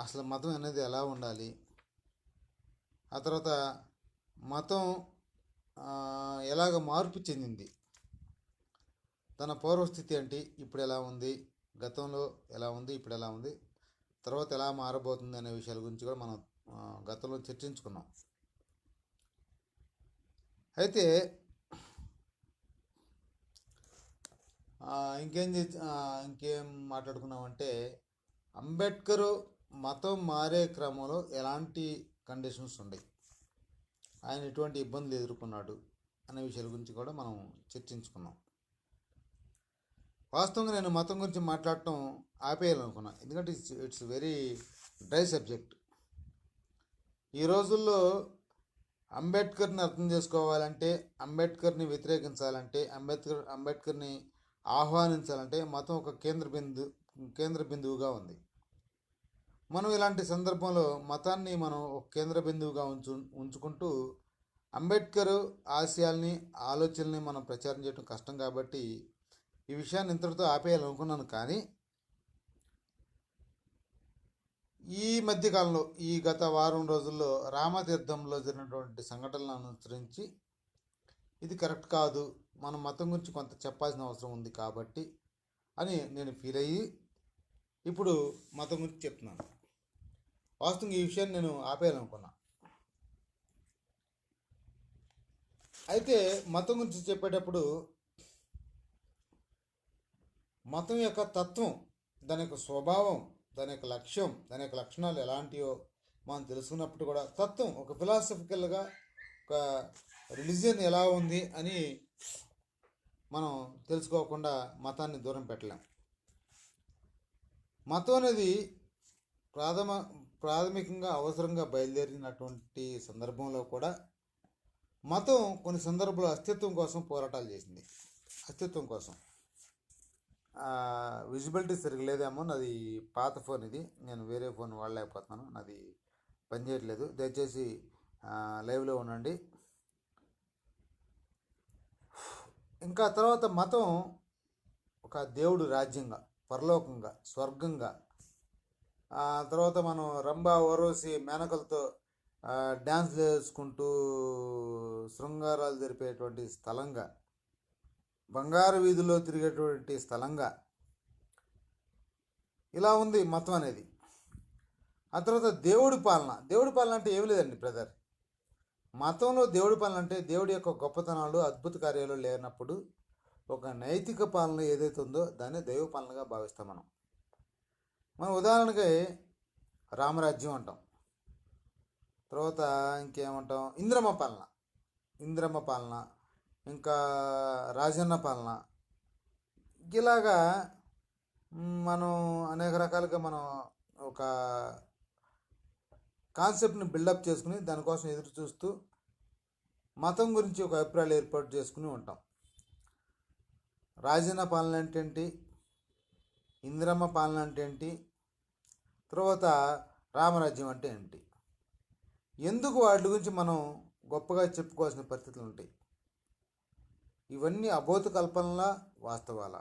అసలు మతం అనేది ఎలా ఉండాలి, ఆ తర్వాత మతం ఎలాగ మార్పు చెందింది, తన పూర్వస్థితి ఏంటి, ఇప్పుడు ఎలా ఉంది, గతంలో ఎలా ఉంది, ఇప్పుడు ఎలా ఉంది, తర్వాత ఎలా మారబోతుంది అనే విషయాల గురించి కూడా మనం గతంలో చర్చించుకున్నాం. అయితే ఇంకేం మాట్లాడుకున్నామంటే అంబేద్కర్ మతం మారే క్రమంలో ఎలాంటి కండిషన్స్ ఉన్నాయి, ఆయన ఎటువంటి ఇబ్బందులు ఎదుర్కొన్నాడు అనే విషయాల గురించి కూడా మనం చర్చించుకున్నాం. వాస్తవంగా నేను మతం గురించి మాట్లాడటం ఆపేయాలనుకున్నాను, ఎందుకంటే ఇట్స్ వెరీ డ్రై సబ్జెక్ట్. ఈ రోజుల్లో అంబేద్కర్ని అర్థం చేసుకోవాలంటే, అంబేద్కర్ని వ్యతిరేకించాలంటే, అంబేద్కర్ని ఆహ్వానించాలంటే మతం ఒక కేంద్ర బిందువుగా ఉంది. మనం ఇలాంటి సందర్భంలో మతాన్ని మనం ఒక కేంద్ర బిందువుగా ఉంచుకుంటూ అంబేద్కర్ ఆశయాల్ని, ఆలోచనల్ని మనం ప్రచారం చేయడం కష్టం కాబట్టి ఈ విషయాన్ని ఇంతటితో ఆపేయాలనుకున్నాను. కానీ ఈ మధ్యకాలంలో, ఈ గత వారం రోజుల్లో రామతీర్థంలో జరిగినటువంటి సంఘటనలను అనుసరించి ఇది కరెక్ట్ కాదు, మనం మతం గురించి కొంత చెప్పాల్సిన అవసరం ఉంది కాబట్టి అని నేను ఫీల్ అయ్యి ఇప్పుడు మతం గురించి చెప్తున్నాను. వాస్తవంగా ఈ విషయాన్ని నేను ఆపేయాలనుకున్నా. అయితే మతం గురించి చెప్పేటప్పుడు మతం యొక్క తత్వం, దాని యొక్క స్వభావం, దాని యొక్క లక్ష్యం, దాని యొక్క లక్షణాలు ఎలాంటివో మనం తెలుసుకున్నప్పుడు కూడా తత్వం ఒక ఫిలాసఫికల్గా, ఒక రిలీజియన్ ఎలా ఉంది అని మనం తెలుసుకోకుండా మతాన్ని దూరం పెట్టలేం. మతం అనేది ప్రాథమికంగా అవసరంగా బయలుదేరినటువంటి సందర్భంలో కూడా మతం కొన్ని సందర్భాల్లో అస్తిత్వం కోసం పోరాటాలు చేసింది. అస్తిత్వం కోసం. విజిబిలిటీ సరిగ్గా లేదేమో, నాది పాత ఫోన్, ఇది నేను వేరే ఫోన్ వాడలేకపోతున్నాను, నాది పనిచేయట్లేదు. దయచేసి లైవ్లో ఉండండి. ఇంకా తర్వాత మతం ఒక దేవుడు రాజ్యంగా, పరలోకంగా, స్వర్గంగా, తర్వాత మనం రంభా ఓర్వశి మేనకలతో డ్యాన్స్ చేసుకుంటూ శృంగారాలు జరిపేటువంటి స్థలంగా, బంగారు వీధిలో తిరిగేటువంటి స్థలంగా ఇలా ఉంది మతం అనేది. ఆ తర్వాత దేవుడి పాలన అంటే ఏమి లేదండి బ్రదర్. మతంలో దేవుడి పాలన అంటే దేవుడి యొక్క గొప్పతనాలు, అద్భుత కార్యాలు లేనప్పుడు ఒక నైతిక పాలన ఏదైతే ఉందో దాన్ని దైవ పాలనగా భావిస్తాం మనం ఉదాహరణకి రామరాజ్యం అంటాం, తర్వాత ఇంకేమంటాం, ఇంద్రమ్మ పాలన, ఇంకా రాజన్న పాలన, ఇలాగా మనం అనేక రకాలుగా మనం ఒక కాన్సెప్ట్ని బిల్డప్ చేసుకుని దానికోసం ఎదురు చూస్తూ మతం గురించి ఒక అభిప్రాయాలు ఏర్పాటు చేసుకుని ఉంటాం. రాజన్న పాలన అంటే ఏంటి, ఇందిరమ్మ పాలన అంటే ఏంటి, తర్వాత రామరాజ్యం అంటే ఏంటి, ఎందుకు వాటి గురించి మనం గొప్పగా చెప్పుకోవాల్సిన పరిస్థితులు ఉంటాయి. ఇవన్నీ అబోధ కల్పనలా, వాస్తవాల?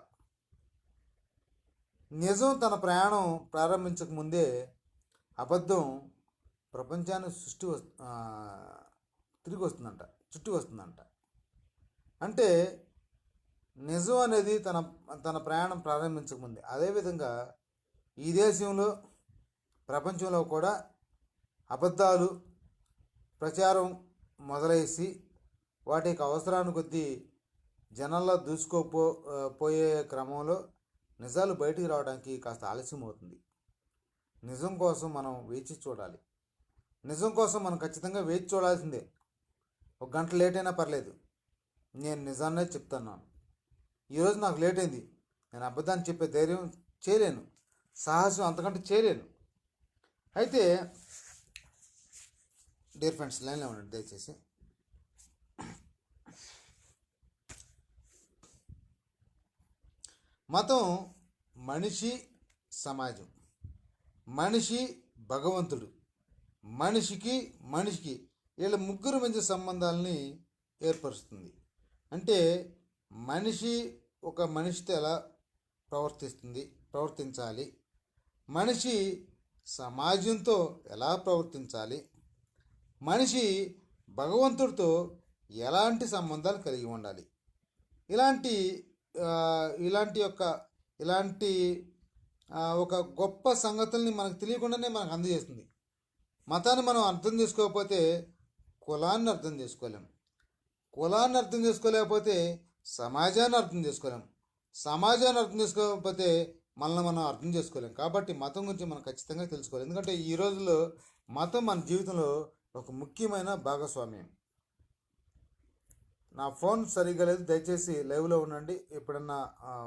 నిజం తన ప్రయాణం ప్రారంభించక ముందే అబద్ధం ప్రపంచాన్ని చుట్టూ వస్తుందంట. అంటే నిజం అనేది తన ప్రయాణం ప్రారంభించకముందే. అదేవిధంగా ఈ దేశంలో, ప్రపంచంలో కూడా అబద్ధాలు ప్రచారం మొదలైసి వాటికి అవసరాన్ని కొద్దీ జనాల్లో పోయే క్రమంలో నిజాలు బయటికి రావడానికి కాస్త ఆలస్యం అవుతుంది. నిజం కోసం మనం వేచి చూడాలి. నిజం కోసం మనం ఖచ్చితంగా వేచి చూడాల్సిందే. ఒక గంట లేట్ అయినా పర్లేదు, నేను నిజాన్నే చెప్తున్నాను. ఈరోజు నాకు లేట్ అయింది, నేను అబద్ధాన్ని చెప్పే ధైర్యం చేయలేను, సాహసం అంతకంటే చేయలేను. అయితే డియర్ ఫ్రెండ్స్, లైన్లో ఉండండి దయచేసి. మతం మనిషి, సమాజం, మనిషి, భగవంతుడు, మనిషికి వీళ్ళ ముగ్గురు మధ్య సంబంధాలని ఏర్పరుస్తుంది. అంటే మనిషి ఒక మనిషితో ఎలా ప్రవర్తించాలి, మనిషి సమాజంతో ఎలా ప్రవర్తించాలి, మనిషి భగవంతుడితో ఎలాంటి సంబంధాలు కలిగి ఉండాలి, ఇలాంటి ఆ, ఇలాంటి యొక్క ఇలాంటి ఒక గొప్ప సంగతుల్ని మనకు తెలియకుండానే మనకు అందజేస్తుంది. మతాన్ని మనం అర్థం చేసుకోకపోతే కులాన్ని అర్థం చేసుకోలేం, కులాన్ని అర్థం చేసుకోలేకపోతే సమాజాన్ని అర్థం చేసుకోలేం, సమాజాన్ని అర్థం చేసుకోకపోతే మనల్ని మనం అర్థం చేసుకోలేం. కాబట్టి మతం గురించి మనం ఖచ్చితంగా తెలుసుకోవాలి. ఎందుకంటే ఈ రోజుల్లో మతం మన జీవితంలో ఒక ముఖ్యమైన భాగస్వామ్యం. నా ఫోన్ సరిగ్గా లేదు, దయచేసి లైవ్లో ఉండండి. ఎప్పుడన్నా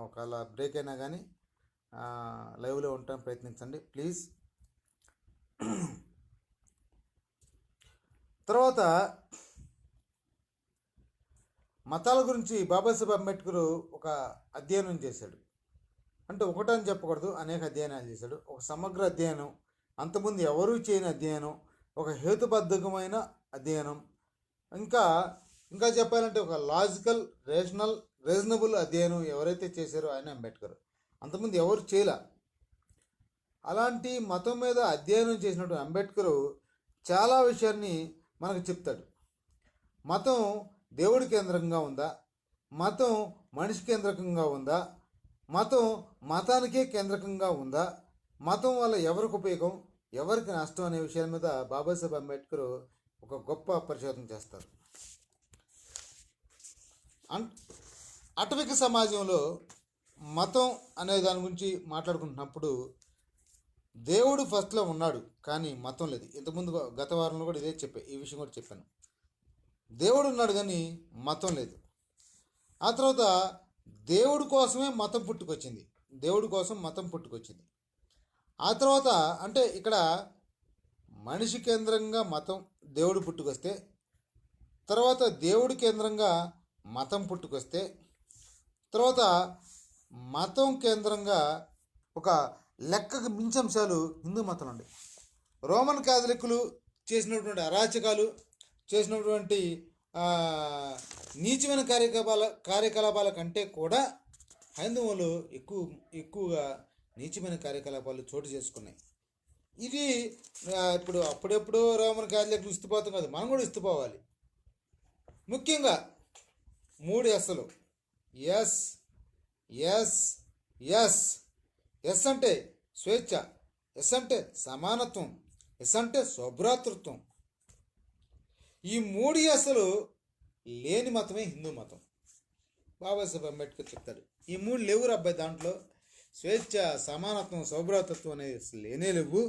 ఒకవేళ బ్రేక్ అయినా కానీ లైవ్లో ఉండటానికి ప్రయత్నించండి ప్లీజ్. తర్వాత మతాల గురించి బాబాసాహెబ్ అంబేద్కర్ ఒక అధ్యయనం చేశాడు. అంటే ఒకటని చెప్పకూడదు, అనేక అధ్యయనాలు చేశాడు. ఒక సమగ్ర అధ్యయనం, అంతకుముందు ఎవరూ చేయని అధ్యయనం, ఒక హేతుబద్ధకమైన అధ్యయనం, ఇంకా ఇంకా చెప్పాలంటే ఒక లాజికల్ రీజనబుల్ అధ్యయనం ఎవరైతే చేశారో ఆయన అంబేద్కర్. అంతకుముందు ఎవరు చేయలే. అలాంటి మతం మీద అధ్యయనం చేసినటువంటి అంబేద్కర్ చాలా విషయాన్ని మనకు చెప్తాడు. మతం దేవుడి కేంద్రంగా ఉందా, మతం మనిషి కేంద్రకంగా ఉందా, మతం మతానికే కేంద్రకంగా ఉందా, మతం వల్ల ఎవరికి ఉపయోగం ఎవరికి నష్టం అనే విషయాల మీద బాబాసాహెబ్ అంబేద్కర్ ఒక గొప్ప పరిశోధన చేస్తారు. అటవిక సమాజంలో మతం అనే దాని గురించి మాట్లాడుకుంటున్నప్పుడు దేవుడు ఫస్ట్లో ఉన్నాడు కానీ మతం లేదు. ఇంతకుముందు గత వారంలో కూడా ఈ విషయం కూడా చెప్పాను. దేవుడు ఉన్నాడు కానీ మతం లేదు. ఆ తర్వాత దేవుడి కోసమే మతం పుట్టుకొచ్చింది, దేవుడి కోసం మతం పుట్టుకొచ్చింది. ఆ తర్వాత అంటే ఇక్కడ మనిషి కేంద్రంగా మతం దేవుడు పుట్టుకొస్తే, తర్వాత దేవుడి కేంద్రంగా మతం పుట్టుకొస్తే, తర్వాత మతం కేంద్రంగా ఒక లెక్కకు మించి అంశాలు హిందూ మతం అండి. రోమన్ క్యాథలిక్కులు చేసినటువంటి అరాచకాలు, చేసినటువంటి నీచమైన కార్యకలాపాల కంటే కూడా హైందవులు ఎక్కువగా నీచమైన కార్యకలాపాలు చోటు చేసుకున్నాయి. ఇది ఇప్పుడు అప్పుడెప్పుడు రోమన్ క్యాథలిక్లు ఇస్తుపోతాం కాదు, మనం కూడా ఇస్తుపోవాలి. ముఖ్యంగా 3 ఎస్లు. ఎస్ ఎస్ ఎస్ ఎస్ అంటే స్వేచ్ఛ, ఎస్ అంటే సమానత్వం, ఎస్ అంటే సౌభ్రాతృత్వం. ఈ 3 ఎస్లు లేని మతమే హిందూ మతం. బాబాసాహెబ్ అంబేద్కర్ చెప్తాడు ఈ 3 లేవు అబ్బాయి, దాంట్లో స్వేచ్ఛ, సమానత్వం, సౌభ్రాతృత్వం అనేది లేనే లేవు.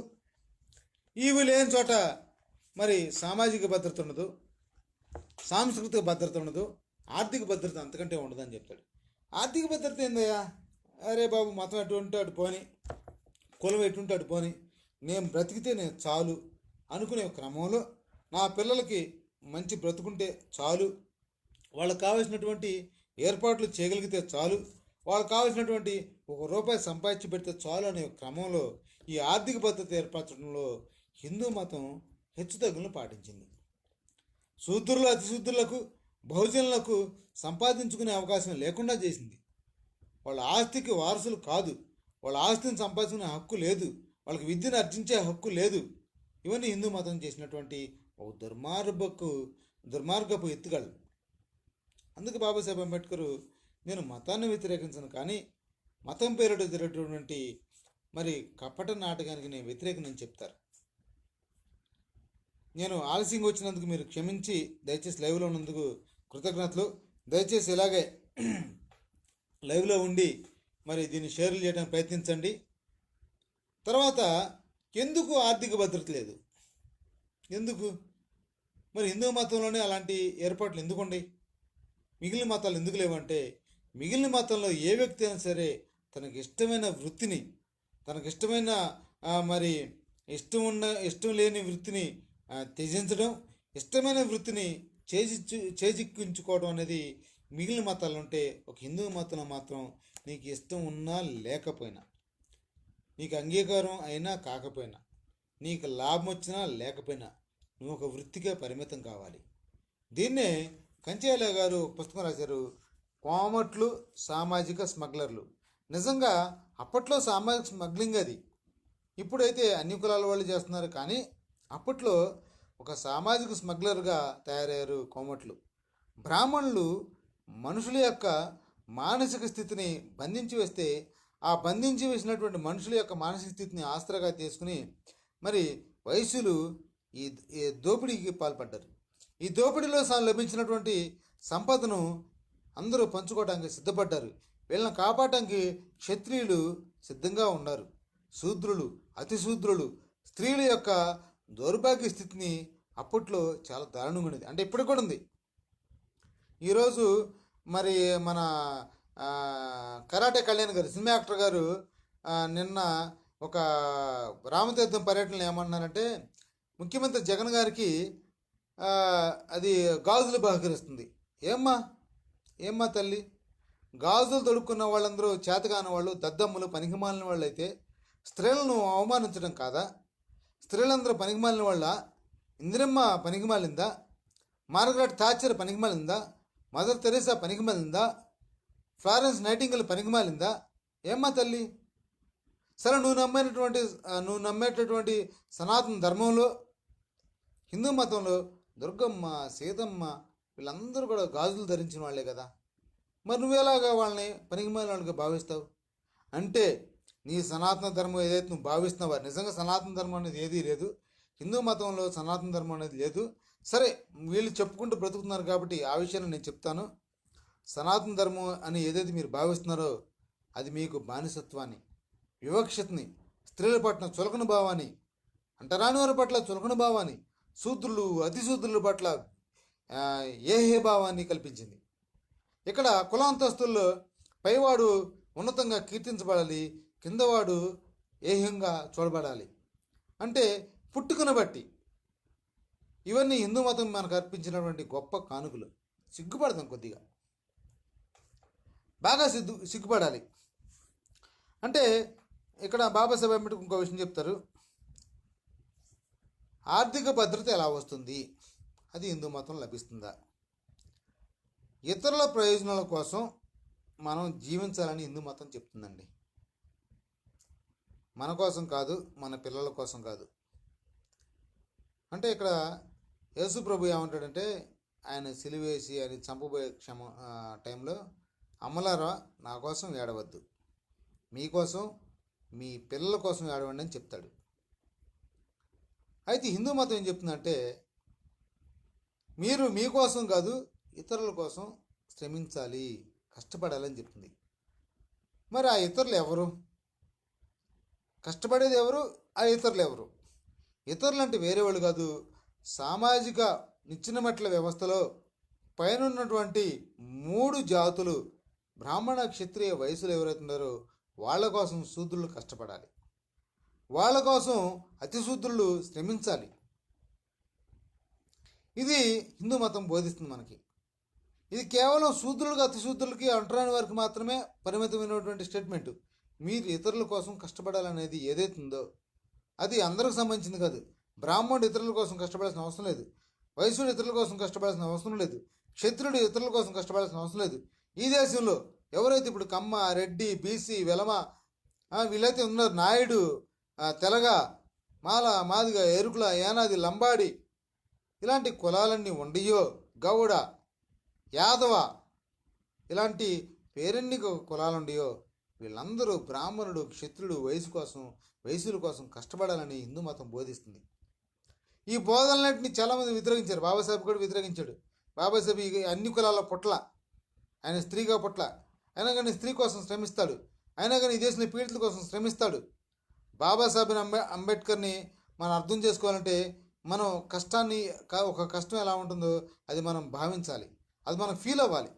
ఇవి లేని చోట మరి సామాజిక భద్రత ఉండదు, సాంస్కృతిక భద్రత ఉండదు, ఆర్థిక భద్రత అంతకంటే ఉండదని చెప్తాడు. ఆర్థిక భద్రత ఏందయ్యా, అరే బాబు మతం ఎటువంటి అటు పోని, కులం ఎటువంటి అటు పోని, నేను బ్రతికితే నేను చాలు అనుకునే క్రమంలో నా పిల్లలకి మంచి బ్రతుకుంటే చాలు, వాళ్ళకి కావాల్సినటువంటి ఏర్పాట్లు చేయగలిగితే చాలు, వాళ్ళకి కావాల్సినటువంటి ₹1 సంపాదించి పెడితే చాలు అనే క్రమంలో ఈ ఆర్థిక భద్రత ఏర్పరచడంలో హిందూ మతం హెచ్చుతగ్గులను పాటించింది. శూద్రులు అతిశూద్రులకు బహుజనులకు సంపాదించుకునే అవకాశం లేకుండా చేసింది. వాళ్ళ ఆస్తికి వారసులు కాదు, వాళ్ళ ఆస్తిని సంపాదించుకునే హక్కు లేదు, వాళ్ళకి విద్యను అర్జించే హక్కు లేదు. ఇవన్నీ హిందూ మతం చేసినటువంటి ఒక దుర్మార్గపు ఎత్తుగడలు. అందుకే బాబాసాహెబ్ అంబేద్కర్ నేను మతాన్ని వ్యతిరేకించను కానీ మతం పేరిట జరిగేటువంటి మరి కపట నాటకానికి నేను వ్యతిరేకనని చెప్తారు. నేను ఆలస్యంగా వచ్చినందుకు మీరు క్షమించి దయచేసి లైవ్లో ఉన్నందుకు కృతజ్ఞతలు. దయచేసి ఇలాగే లైవ్లో ఉండి మరి దీన్ని షేర్లు చేయడానికి ప్రయత్నించండి. తర్వాత ఎందుకు ఆర్థిక భద్రత లేదు, ఎందుకు మరి హిందూ మతంలోనే అలాంటి ఏర్పాట్లు ఎందుకుండి, మిగిలిన మతాలు ఎందుకు లేవంటే మిగిలిన మతంలో ఏ వ్యక్తి అయినా సరే తనకి ఇష్టమైన వృత్తిని, తనకి ఇష్టమైన మరి ఇష్టం లేని వృత్తిని త్యజించడం, ఇష్టమైన వృత్తిని చేజిక్కించుకోవడం అనేది మిగిలిన మతాలు ఉంటే, ఒక హిందూ మతంలో మాత్రం నీకు ఇష్టం ఉన్నా లేకపోయినా, నీకు అంగీకారం అయినా కాకపోయినా, నీకు లాభం వచ్చినా లేకపోయినా నువ్వు ఒక వృత్తికే పరిమితం కావాలి. దీన్నే కంచేల గారు పుస్తకం రాశారు, కోమట్లు సామాజిక స్మగ్లర్లు. నిజంగా అప్పట్లో సామాజిక స్మగ్లింగ్ అది. ఇప్పుడైతే అన్ని కులాల వాళ్ళు చేస్తున్నారు, కానీ అప్పట్లో ఒక సామాజిక స్మగ్లర్గా తయారయ్యారు కోమట్లు. బ్రాహ్మణులు మనుషుల యొక్క మానసిక స్థితిని బంధించి వేస్తే, ఆ బంధించి వేసినటువంటి మనుషుల యొక్క మానసిక స్థితిని ఆసరాగా తీసుకుని మరి వైశ్యులు ఈ దోపిడీకి పాల్పడ్డారు. ఈ దోపిడీలో లభించినటువంటి సంపదను అందరూ పంచుకోవడానికి సిద్ధపడ్డారు. వీళ్ళని కాపాడటానికి క్షత్రియులు సిద్ధంగా ఉన్నారు. శూద్రులు, అతి శూద్రులు, స్త్రీల యొక్క దౌర్భాగ్య స్థితిని అప్పట్లో చాలా దారుణంగా ఉండేది. అంటే ఇప్పటికి కూడా ఉంది. ఈరోజు మరి మన కరాటే కళ్యాణ్ గారు, సినిమా యాక్టర్ గారు నిన్న ఒక రామతీర్థం పర్యటనలు ఏమన్నారంటే, ముఖ్యమంత్రి జగన్ గారికి అది గాజులు బహకరిస్తుంది. ఏమ్మా తల్లి, గాజులు తొడుక్కున్న వాళ్ళందరూ చేతగాని వాళ్ళు, దద్దమ్ములు, పనికిమాలిన వాళ్ళు అయితే స్త్రీలను అవమానించడం కాదా? స్త్రీలందరూ పనికిమాలిన వాళ్ళ? ఇందిరమ్మ పనికిమాలిందా? మార్గరెట్ థాచర్ పనికిమాలిందా? మదర్ తెరేసా పనికిమాలిందా? ఫ్లారెన్స్ నైటింగేల్ పనికిమాలిందా? ఏమ్మా తల్లి? సరే, నువ్వు నమ్మేటటువంటి సనాతన ధర్మంలో, హిందూ మతంలో దుర్గమ్మ, సీతమ్మ వీళ్ళందరూ కూడా గాజులు ధరించిన వాళ్ళే కదా. మరి నువ్వెలాగా వాళ్ళని పనికిమాలిన వాళ్ళకి భావిస్తావు? అంటే నీ సనాతన ధర్మం ఏదైతే నువ్వు భావిస్తున్నావో, నిజంగా సనాతన ధర్మం అనేది ఏదీ లేదు. హిందూ మతంలో సనాతన ధర్మం అనేది లేదు. సరే, వీళ్ళు చెప్పుకుంటూ బ్రతుకుతున్నారు కాబట్టి ఆ విషయాన్ని నేను చెప్తాను. సనాతన ధర్మం అని ఏదైతే మీరు భావిస్తున్నారో అది మీకు బానిసత్వాన్ని, వివక్షతని, స్త్రీల పట్ల చులకన భావాన్ని, అంటరాని వారి పట్ల చులకన భావాన్ని, శూద్రులు, అతిశూద్రుల పట్ల ఏహే భావాన్ని కల్పించింది. ఇక్కడ కులాంతస్తుల్లో పైవాడు ఉన్నతంగా కీర్తించబడాలి, కిందవాడు ఏహ్యంగా చూడబడాలి. అంటే పుట్టుకను బట్టి ఇవన్నీ హిందూ మతం మనకు అర్పించినటువంటి గొప్ప కానుకలు. సిగ్గుపడతాం, కొద్దిగా బాగా సిగ్గుపడాలి. అంటే ఇక్కడ బాబాసాహెబ్ అంబేద్కర్ ఇంకో విషయం చెప్తారు. ఆర్థిక భద్రత ఎలా వస్తుంది? అది హిందూ మతం లభిస్తుందా? ఇతరుల ప్రయోజనాల కోసం మనం జీవించాలని హిందూ మతం చెప్తుందండి. మన కోసం కాదు, మన పిల్లల కోసం కాదు. అంటే ఇక్కడ యేసు ప్రభు ఏమంటాడంటే, ఆయన సిలువేసి ఆయన చంపబోయే టైంలో, అమ్మలారా నా కోసం ఏడవద్దు, మీకోసం మీ పిల్లల కోసం ఏడవండి అని చెప్తాడు. అయితే హిందూ మతం ఏం చెప్తుందంటే, మీరు మీకోసం కాదు ఇతరుల కోసం శ్రమించాలి, కష్టపడాలని చెప్తుంది. మరి ఆ ఇతరులు ఎవరు? కష్టపడేది ఎవరు? ఆ ఇతరులు ఎవరు? ఇతరులు అంటే వేరే వాళ్ళు కాదు, సామాజిక నిచ్చెనమెట్ల వ్యవస్థలో పైన ఉన్నటువంటి 3 జాతులు, బ్రాహ్మణ, క్షత్రియ, వైశ్యులు ఎవరైతున్నారో వాళ్ళ కోసం శూద్రులు కష్టపడాలి, వాళ్ళ కోసం అతిశూద్రులు శ్రమించాలి. ఇది హిందూ మతం బోధిస్తుంది మనకి. ఇది కేవలం శూద్రులకు, అతిశూద్రులకి, అంటరాని వారికి మాత్రమే పరిమితమైనటువంటి స్టేట్మెంటు. మీరు ఇతరుల కోసం కష్టపడాలనేది ఏదైతే ఉందో అది అందరికి సంబంధించింది కాదు. బ్రాహ్మణుడు ఇతరుల కోసం కష్టపడాల్సిన అవసరం లేదు, వైశ్యుడు ఇతరుల కోసం కష్టపడాల్సిన అవసరం లేదు, క్షత్రుడు ఇతరుల కోసం కష్టపడాల్సిన అవసరం లేదు. ఈ దేశంలో ఎవరైతే ఇప్పుడు కమ్మ, రెడ్డి, బీసీ, వెలమ వీళ్ళైతే ఉన్నారు, నాయుడు, తెలగ, మాల, మాదిగ, ఎరుకుల, యానాది, లంబాడి ఇలాంటి కులాలన్నీ ఉండయో, గౌడ, యాదవ ఇలాంటి పేరెన్ని కులాలు ఉండయో వీళ్ళందరూ బ్రాహ్మణుడు, క్షత్రుడు, వైశ్యుల కోసం కష్టపడాలని హిందూ మతం బోధిస్తుంది. ఈ బోధనలన్నింటినీ చాలామంది వ్యతిరేకించారు. బాబాసాహెబ్ కూడా వ్యతిరేకించాడు. బాబాసాహెబ్ అన్ని కులాల పుట్ల, ఆయన స్త్రీగా పుట్ల, అయినా కానీ స్త్రీ కోసం శ్రమిస్తాడు, అయినా కానీ ఈ దేశంలో పీడితుల కోసం శ్రమిస్తాడు. బాబాసాహెబ్ అంబేద్కర్ని మనం అర్థం చేసుకోవాలంటే మనం కష్టాన్ని, ఒక కష్టం ఎలా ఉంటుందో అది మనం భావించాలి, అది మనం ఫీల్ అవ్వాలి.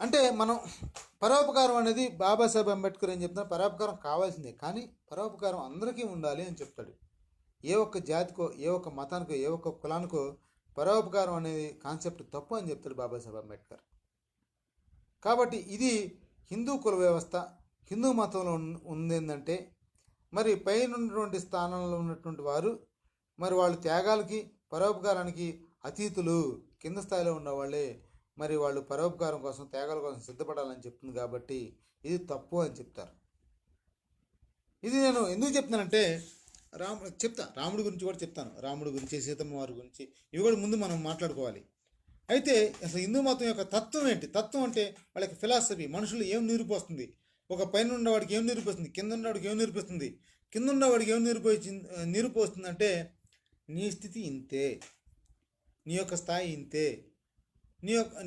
అంటే మనం పరోపకారం అనేది బాబాసాహెబ్ అంబేద్కర్ ఏం చెప్తున్నా, పరోపకారం కావాల్సిందే, కానీ పరోపకారం అందరికీ ఉండాలి అని చెప్తాడు. ఏ ఒక్క జాతికో, ఏ ఒక్క మతానికో, ఏ ఒక్క కులానికో పరోపకారం అనేది కాన్సెప్ట్ తప్పు అని చెప్తాడు బాబాసాహెబ్ అంబేద్కర్. కాబట్టి ఇది హిందూ కుల వ్యవస్థ, హిందూ మతంలో ఉంది. ఏంటంటే మరి పైన ఉన్నటువంటి స్థానంలో ఉన్నటువంటి వారు మరి వాళ్ళ త్యాగాలకి, పరోపకారానికి అతీతులు, కింద స్థాయిలో ఉన్నవాళ్ళే మరి వాళ్ళు పరోపకారం కోసం త్యాగాల కోసం సిద్ధపడాలని చెప్తుంది కాబట్టి ఇది తప్పు అని చెప్తారు. ఇది నేను ఎందుకు చెప్తున్నానంటే రాముడి గురించి కూడా చెప్తాను, రాముడి గురించి, సీతమ్మ వారి గురించి, ఇవి కూడా ముందు మనం మాట్లాడుకోవాలి. అయితే అసలు హిందూ మతం యొక్క తత్వం ఏంటి? తత్వం అంటే వాళ్ళకి ఫిలాసఫీ, మనుషులు ఏం నిరూపిస్తుంది, ఒక పైన ఉన్నవాడికి ఏం నిరూపిస్తుంది, కింద ఉన్నవాడికి ఏం నిరూపిస్తుంది. కింద ఉన్నవాడికి ఏం నిరూపిస్తుంది అంటే నీ స్థితి ఇంతే, నీ యొక్క స్థాయి ఇంతే,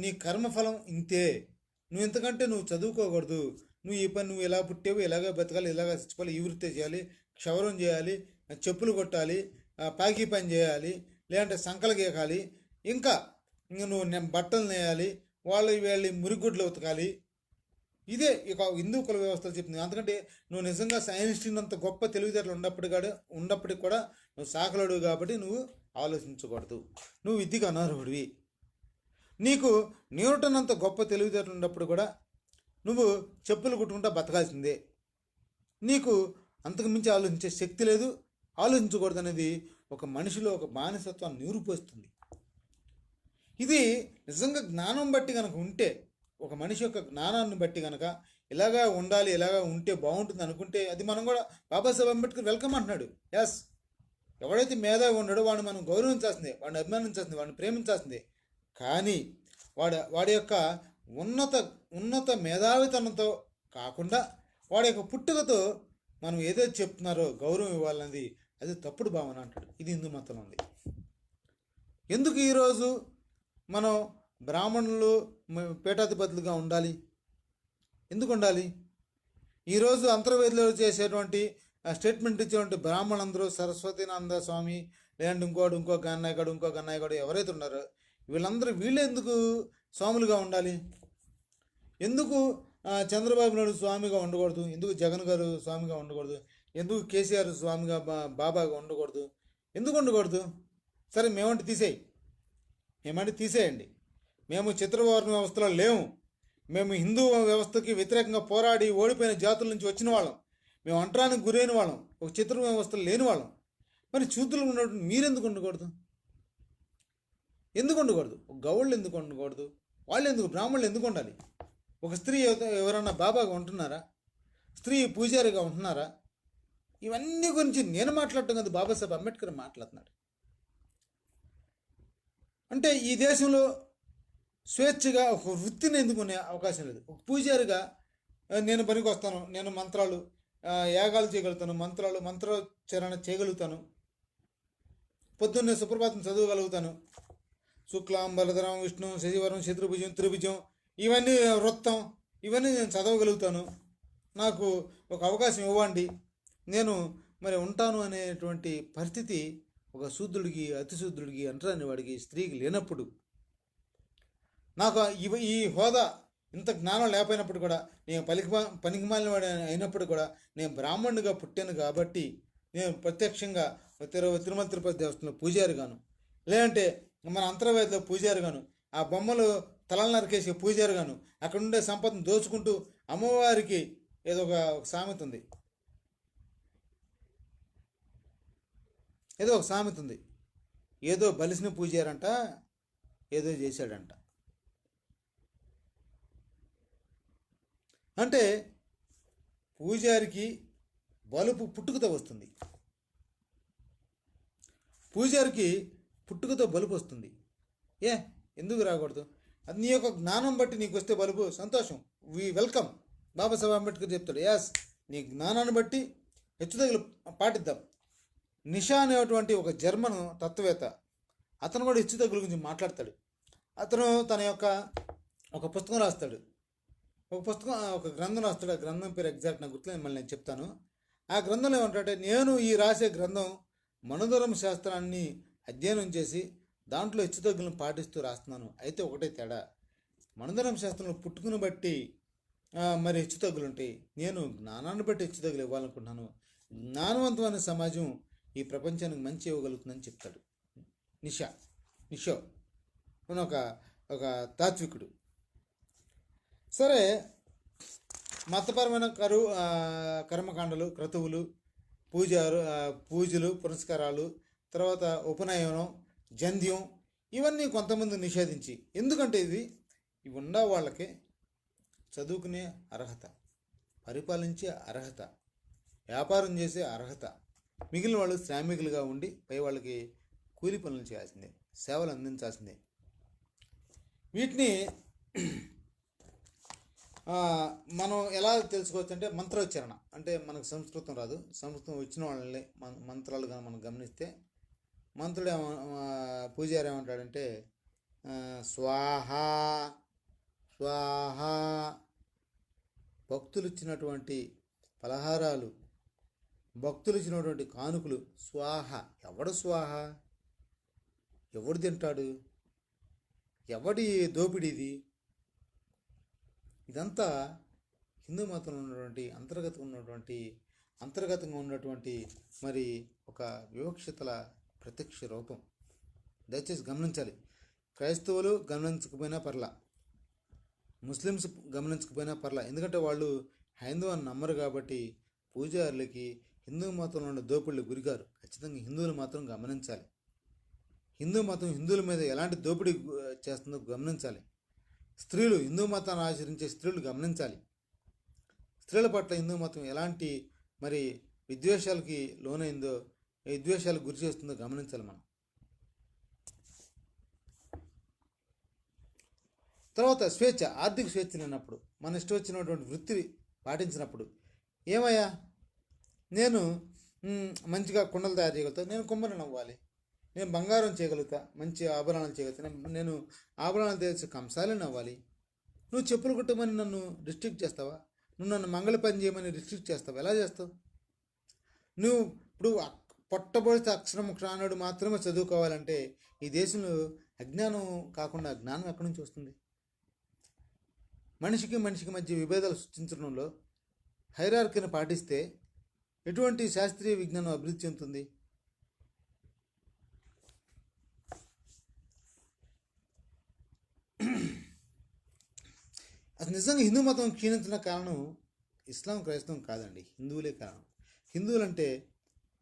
నీ కర్మఫలం ఇంతే, నువ్వు ఇంతకంటే నువ్వు చదువుకోకూడదు, నువ్వు ఈ పని నువ్వు ఇలా పుట్టేవు, ఇలాగే బతకాలి, ఇలాగే చచ్చిపోవాలి, ఈ వృత్తి చేయాలి, క్షవరం చేయాలి, చెప్పులు కొట్టాలి, పాకి పని చేయాలి, లేదంటే సంకలు గీకాలి, ఇంకా నువ్వు బట్టలు నేయాలి, వీళ్ళ మురిగుడ్లు ఉతకాలి. ఇదే ఇక హిందూ కుల వ్యవస్థలు చెప్తుంది. అందుకంటే నువ్వు నిజంగా సైన్స్టీన్ అంత గొప్ప తెలివితేటలు ఉన్నప్పటికి కూడా నువ్వు సాకలుడు కాబట్టి నువ్వు ఆలోచించకూడదు, నువ్వు విద్యకు అనర్హుడివి. నీకు న్యూటన్ అంత గొప్ప తెలివితేటలు ఉన్నప్పుడు కూడా నువ్వు చెప్పులు కుట్టుకుంటా బతకాల్సిందే. నీకు అంతకు మించి ఆలోచించే శక్తి లేదు, ఆలోచించకూడదు అనేది ఒక మనిషిలో ఒక బానిసత్వాన్ని నిరూపిస్తుంది. ఇది నిజంగా జ్ఞానం బట్టి కనుక ఉంటే, ఒక మనిషి యొక్క జ్ఞానాన్ని బట్టి కనుక ఇలాగా ఉండాలి, ఇలాగా ఉంటే బాగుంటుంది అనుకుంటే, అది మనం కూడా బాబాసాహెబ్ అంబేద్కర్ వెల్కమ్ అంటున్నాడు. ఎస్, ఎవడైతే మేధావి ఉన్నాడో వాడిని మనం గౌరవించాల్సిందే, వాడిని అభిమానించాల్సిందే, వాడిని ప్రేమించాల్సిందే. కానీ వాడి యొక్క ఉన్నత మేధావితనంతో కాకుండా వాడి యొక్క పుట్టుకతో మనం ఏదైతే చెప్తున్నారో గౌరవం ఇవ్వాలన్నది అది తప్పుడు భావన అంటాడు. ఇది హిందూ మతంలో ఉంది. ఎందుకు ఈరోజు మనం బ్రాహ్మణులు పీఠాధిపతులుగా ఉండాలి? ఎందుకు ఉండాలి? ఈరోజు అంతర్వేదిలో చేసేటువంటి స్టేట్మెంట్ ఇచ్చేటువంటి బ్రాహ్మణులందరూ సరస్వతీనంద స్వామి, లేదంటే ఇంకో గన్నాయకుడు ఎవరైతే ఉన్నారో వీళ్ళే ఎందుకు స్వాములుగా ఉండాలి? ఎందుకు చంద్రబాబు నాయుడు స్వామిగా ఉండకూడదు? ఎందుకు జగన్ గారు స్వామిగా ఉండకూడదు? ఎందుకు కేసీఆర్ స్వామిగా బాబాగా ఉండకూడదు? ఎందుకు ఉండకూడదు? సరే, మేమంటే తీసేయండి. మేము చిత్రవర్ణ వ్యవస్థలో లేము. మేము హిందూ వ్యవస్థకి వ్యతిరేకంగా పోరాడి ఓడిపోయిన జాతుల నుంచి వచ్చిన వాళ్ళం. మేము అంటరానికి గురైన వాళ్ళం, ఒక చిత్రవర్ణ వ్యవస్థలో లేని వాళ్ళం. మరి చూతులు ఉన్నటువంటి మీరెందుకు ఉండకూడదు? ఎందుకు ఉండకూడదు? గౌళ్ళు ఎందుకు ఉండకూడదు? వాళ్ళు ఎందుకు, బ్రాహ్మణులు ఎందుకు ఉండాలి? ఒక స్త్రీ ఎవరన్నా బాబాగా ఉంటున్నారా? స్త్రీ పూజారిగా ఉంటున్నారా? ఇవన్నీ గురించి నేను మాట్లాడటం కాదు, బాబాసాహెబ్ అంబేద్కర్ మాట్లాడుతున్నాడు. అంటే ఈ దేశంలో స్వేచ్ఛగా ఒక వృత్తిని ఎందుకునే అవకాశం లేదు. ఒక పూజారిగా నేను పనికి వస్తాను, నేను మంత్రాలు యాగాలు చేయగలుగుతాను, మంత్రోచ్చారణ చేయగలుగుతాను, పొద్దున్నే సుప్రభాతం చదవగలుగుతాను, శుక్లాం బలధరం విష్ణు శశివరం శత్రుభుజం త్రిభుజం ఇవన్నీ వృత్తం ఇవన్నీ నేను చదవగలుగుతాను, నాకు ఒక అవకాశం ఇవ్వండి, నేను మరి ఉంటాను అనేటువంటి పరిస్థితి ఒక శూద్రుడికి, అతిశూద్రుడికి, అంటరాని వాడికి, స్త్రీకి లేనప్పుడు, నాకు ఈ హోదా ఇంత జ్ఞానం లేకపోయినప్పుడు కూడా, నేను పనికిమాలిన వాడు అయినప్పుడు కూడా నేను బ్రాహ్మణుడిగా పుట్టాను కాబట్టి నేను ప్రత్యక్షంగా తిరుమల తిరుపతి దేవస్థానంలో పూజారిగాను, లేదంటే మన అంతర్వేదిలో పూజారిగాను, ఆ బొమ్మలు తలలు నరికేసే పూజారిగాను, అక్కడ ఉండే సంపదను దోచుకుంటూ అమ్మవారికి ఏదో ఒక సామెత ఉంది, ఏదో బలిసిన పూజారంట, ఏదో చేశాడంట. అంటే పూజారికి బలుపు పుట్టుకతో వస్తుంది, పూజారికి పుట్టుకతో బలుపు వస్తుంది. ఎందుకు రాకూడదు? అది నీ యొక్క జ్ఞానం బట్టి నీకు వస్తే బలుపు, సంతోషం, వి వెల్కమ్. బాబాసాహెబ్ అంబేద్కర్ చెప్తాడు, నీ జ్ఞానాన్ని బట్టి హెచ్చుతగులు పాటిద్దాం. నిషా అనేటువంటి ఒక జర్మన్ తత్వవేత్త, అతను కూడా హెచ్చుతగుల గురించి మాట్లాడతాడు. అతను తన యొక్క ఒక పుస్తకం రాస్తాడు, ఒక గ్రంథం రాస్తాడు. ఆ గ్రంథం పేరు ఎగ్జాక్ట్ నాకు గుర్తులేదు, మళ్ళీ నేను చెప్తాను. ఆ గ్రంథంలో ఏమంటాడంటే, నేను ఈ రాసే గ్రంథం మనుధర్మ శాస్త్రాన్ని అధ్యయనం చేసి దాంట్లో హెచ్చుతగ్గులను పాటిస్తూ రాస్తున్నాను. అయితే ఒకటే తేడా, మనుధర్మ శాస్త్రంలో పుట్టుకుని బట్టి మరి హెచ్చుతగ్గులు ఉంటాయి, నేను జ్ఞానాన్ని బట్టి హెచ్చుతగ్గులు ఇవ్వాలనుకుంటున్నాను. జ్ఞానవంతమైన సమాజం ఈ ప్రపంచానికి మంచి ఇవ్వగలుగుతుందని చెప్తాడు నిషో ఒక తాత్వికుడు. సరే, మతపరమైన కర్మకాండలు, క్రతువులు, పూజలు, పురస్కారాలు, తర్వాత ఉపనయనం, జంధ్యం, ఇవన్నీ కొంతమంది నిషేధించి, ఎందుకంటే ఇది ఇవి ఉన్న వాళ్ళకే చదువుకునే అర్హత, పరిపాలించే అర్హత, వ్యాపారం చేసే అర్హత. మిగిలిన వాళ్ళు శ్రామికులుగా ఉండి పై వాళ్ళకి కూలి పనులు చేయాల్సిందే, సేవలు అందించాల్సిందే. వీటిని మనం ఎలా తెలుసుకోవచ్చు అంటే మంత్రోచ్చారణ. అంటే మనకు సంస్కృతం రాదు, సంస్కృతం వచ్చిన వాళ్ళని మంత్రాలు కానీ మనం గమనిస్తే మంత్రుడు పూజారి ఏమంటాడంటే స్వాహ స్వాహ. భక్తులు ఇచ్చినటువంటి పలహారాలు, భక్తులు ఇచ్చినటువంటి కానుకలు స్వాహ. ఎవడు స్వాహ? ఎవడు తింటాడు? ఎవడి దోపిడీది? ఇదంతా హిందూ మతంలో ఉన్నటువంటి అంతర్గతంగా ఉన్నటువంటి మరి ఒక వివక్షతల ప్రత్యక్ష రూపం. దయచేసి గమనించాలి. క్రైస్తవులు గమనించకపోయినా పర్లా, ముస్లిమ్స్ గమనించకపోయినా పర్లా, ఎందుకంటే వాళ్ళు హైందవాన్ని నమ్మరు కాబట్టి పూజారులకి హిందూ మతంలో ఉన్న దోపిళ్ళు గురిగారు. ఖచ్చితంగా హిందువులు మాత్రం గమనించాలి. హిందూ మతం హిందువుల మీద ఎలాంటి దోపిడీ చేస్తుందో గమనించాలి. స్త్రీలు, హిందూ మతాన్ని ఆచరించే స్త్రీలు గమనించాలి. స్త్రీల పట్ల హిందూ మతం ఎలాంటి మరి విద్వేషాలకి లోనైందో, విద్వేషాలకు గురి చేస్తుందో గమనించాలి మనం. తర్వాత స్వేచ్ఛ, ఆర్థిక స్వేచ్ఛ లేనప్పుడు, మన ఇష్టం వచ్చినటువంటి వృత్తి పాటించినప్పుడు, ఏమయ్యా నేను మంచిగా కుండలు తయారు చేయగలుగుతా, నేను కుమ్మరిని అవ్వాలి, నేను బంగారం చేయగలుగుతా, మంచి ఆభరణాలు చేయగలుగుతా, నేను ఆభరణాలు తెలిసి కంసాలని అవ్వాలి. నువ్వు చెప్పులు కుట్టమని నన్ను రిస్ట్రిక్ట్ చేస్తావా? నువ్వు నన్ను మంగళ పని చేయమని రిస్ట్రిక్ట్ చేస్తావా? ఎలా చేస్తావు? నువ్వు ఇప్పుడు పొట్టబడితే అక్షరం క్షానుడు మాత్రమే చదువుకోవాలంటే ఈ దేశంలో అజ్ఞానం కాకుండా జ్ఞానం ఎక్కడి నుంచి వస్తుంది? మనిషికి మధ్య విభేదాలు సృష్టించడంలో హైరార్కీని పాటిస్తే ఎటువంటి శాస్త్రీయ విజ్ఞానం అభివృద్ధి చెందుతుంది? అసలు నిజంగా హిందూ మతం క్షీణించిన కారణం ఇస్లాం, క్రైస్తవం కాదండి, హిందువులే కారణం. హిందువులంటే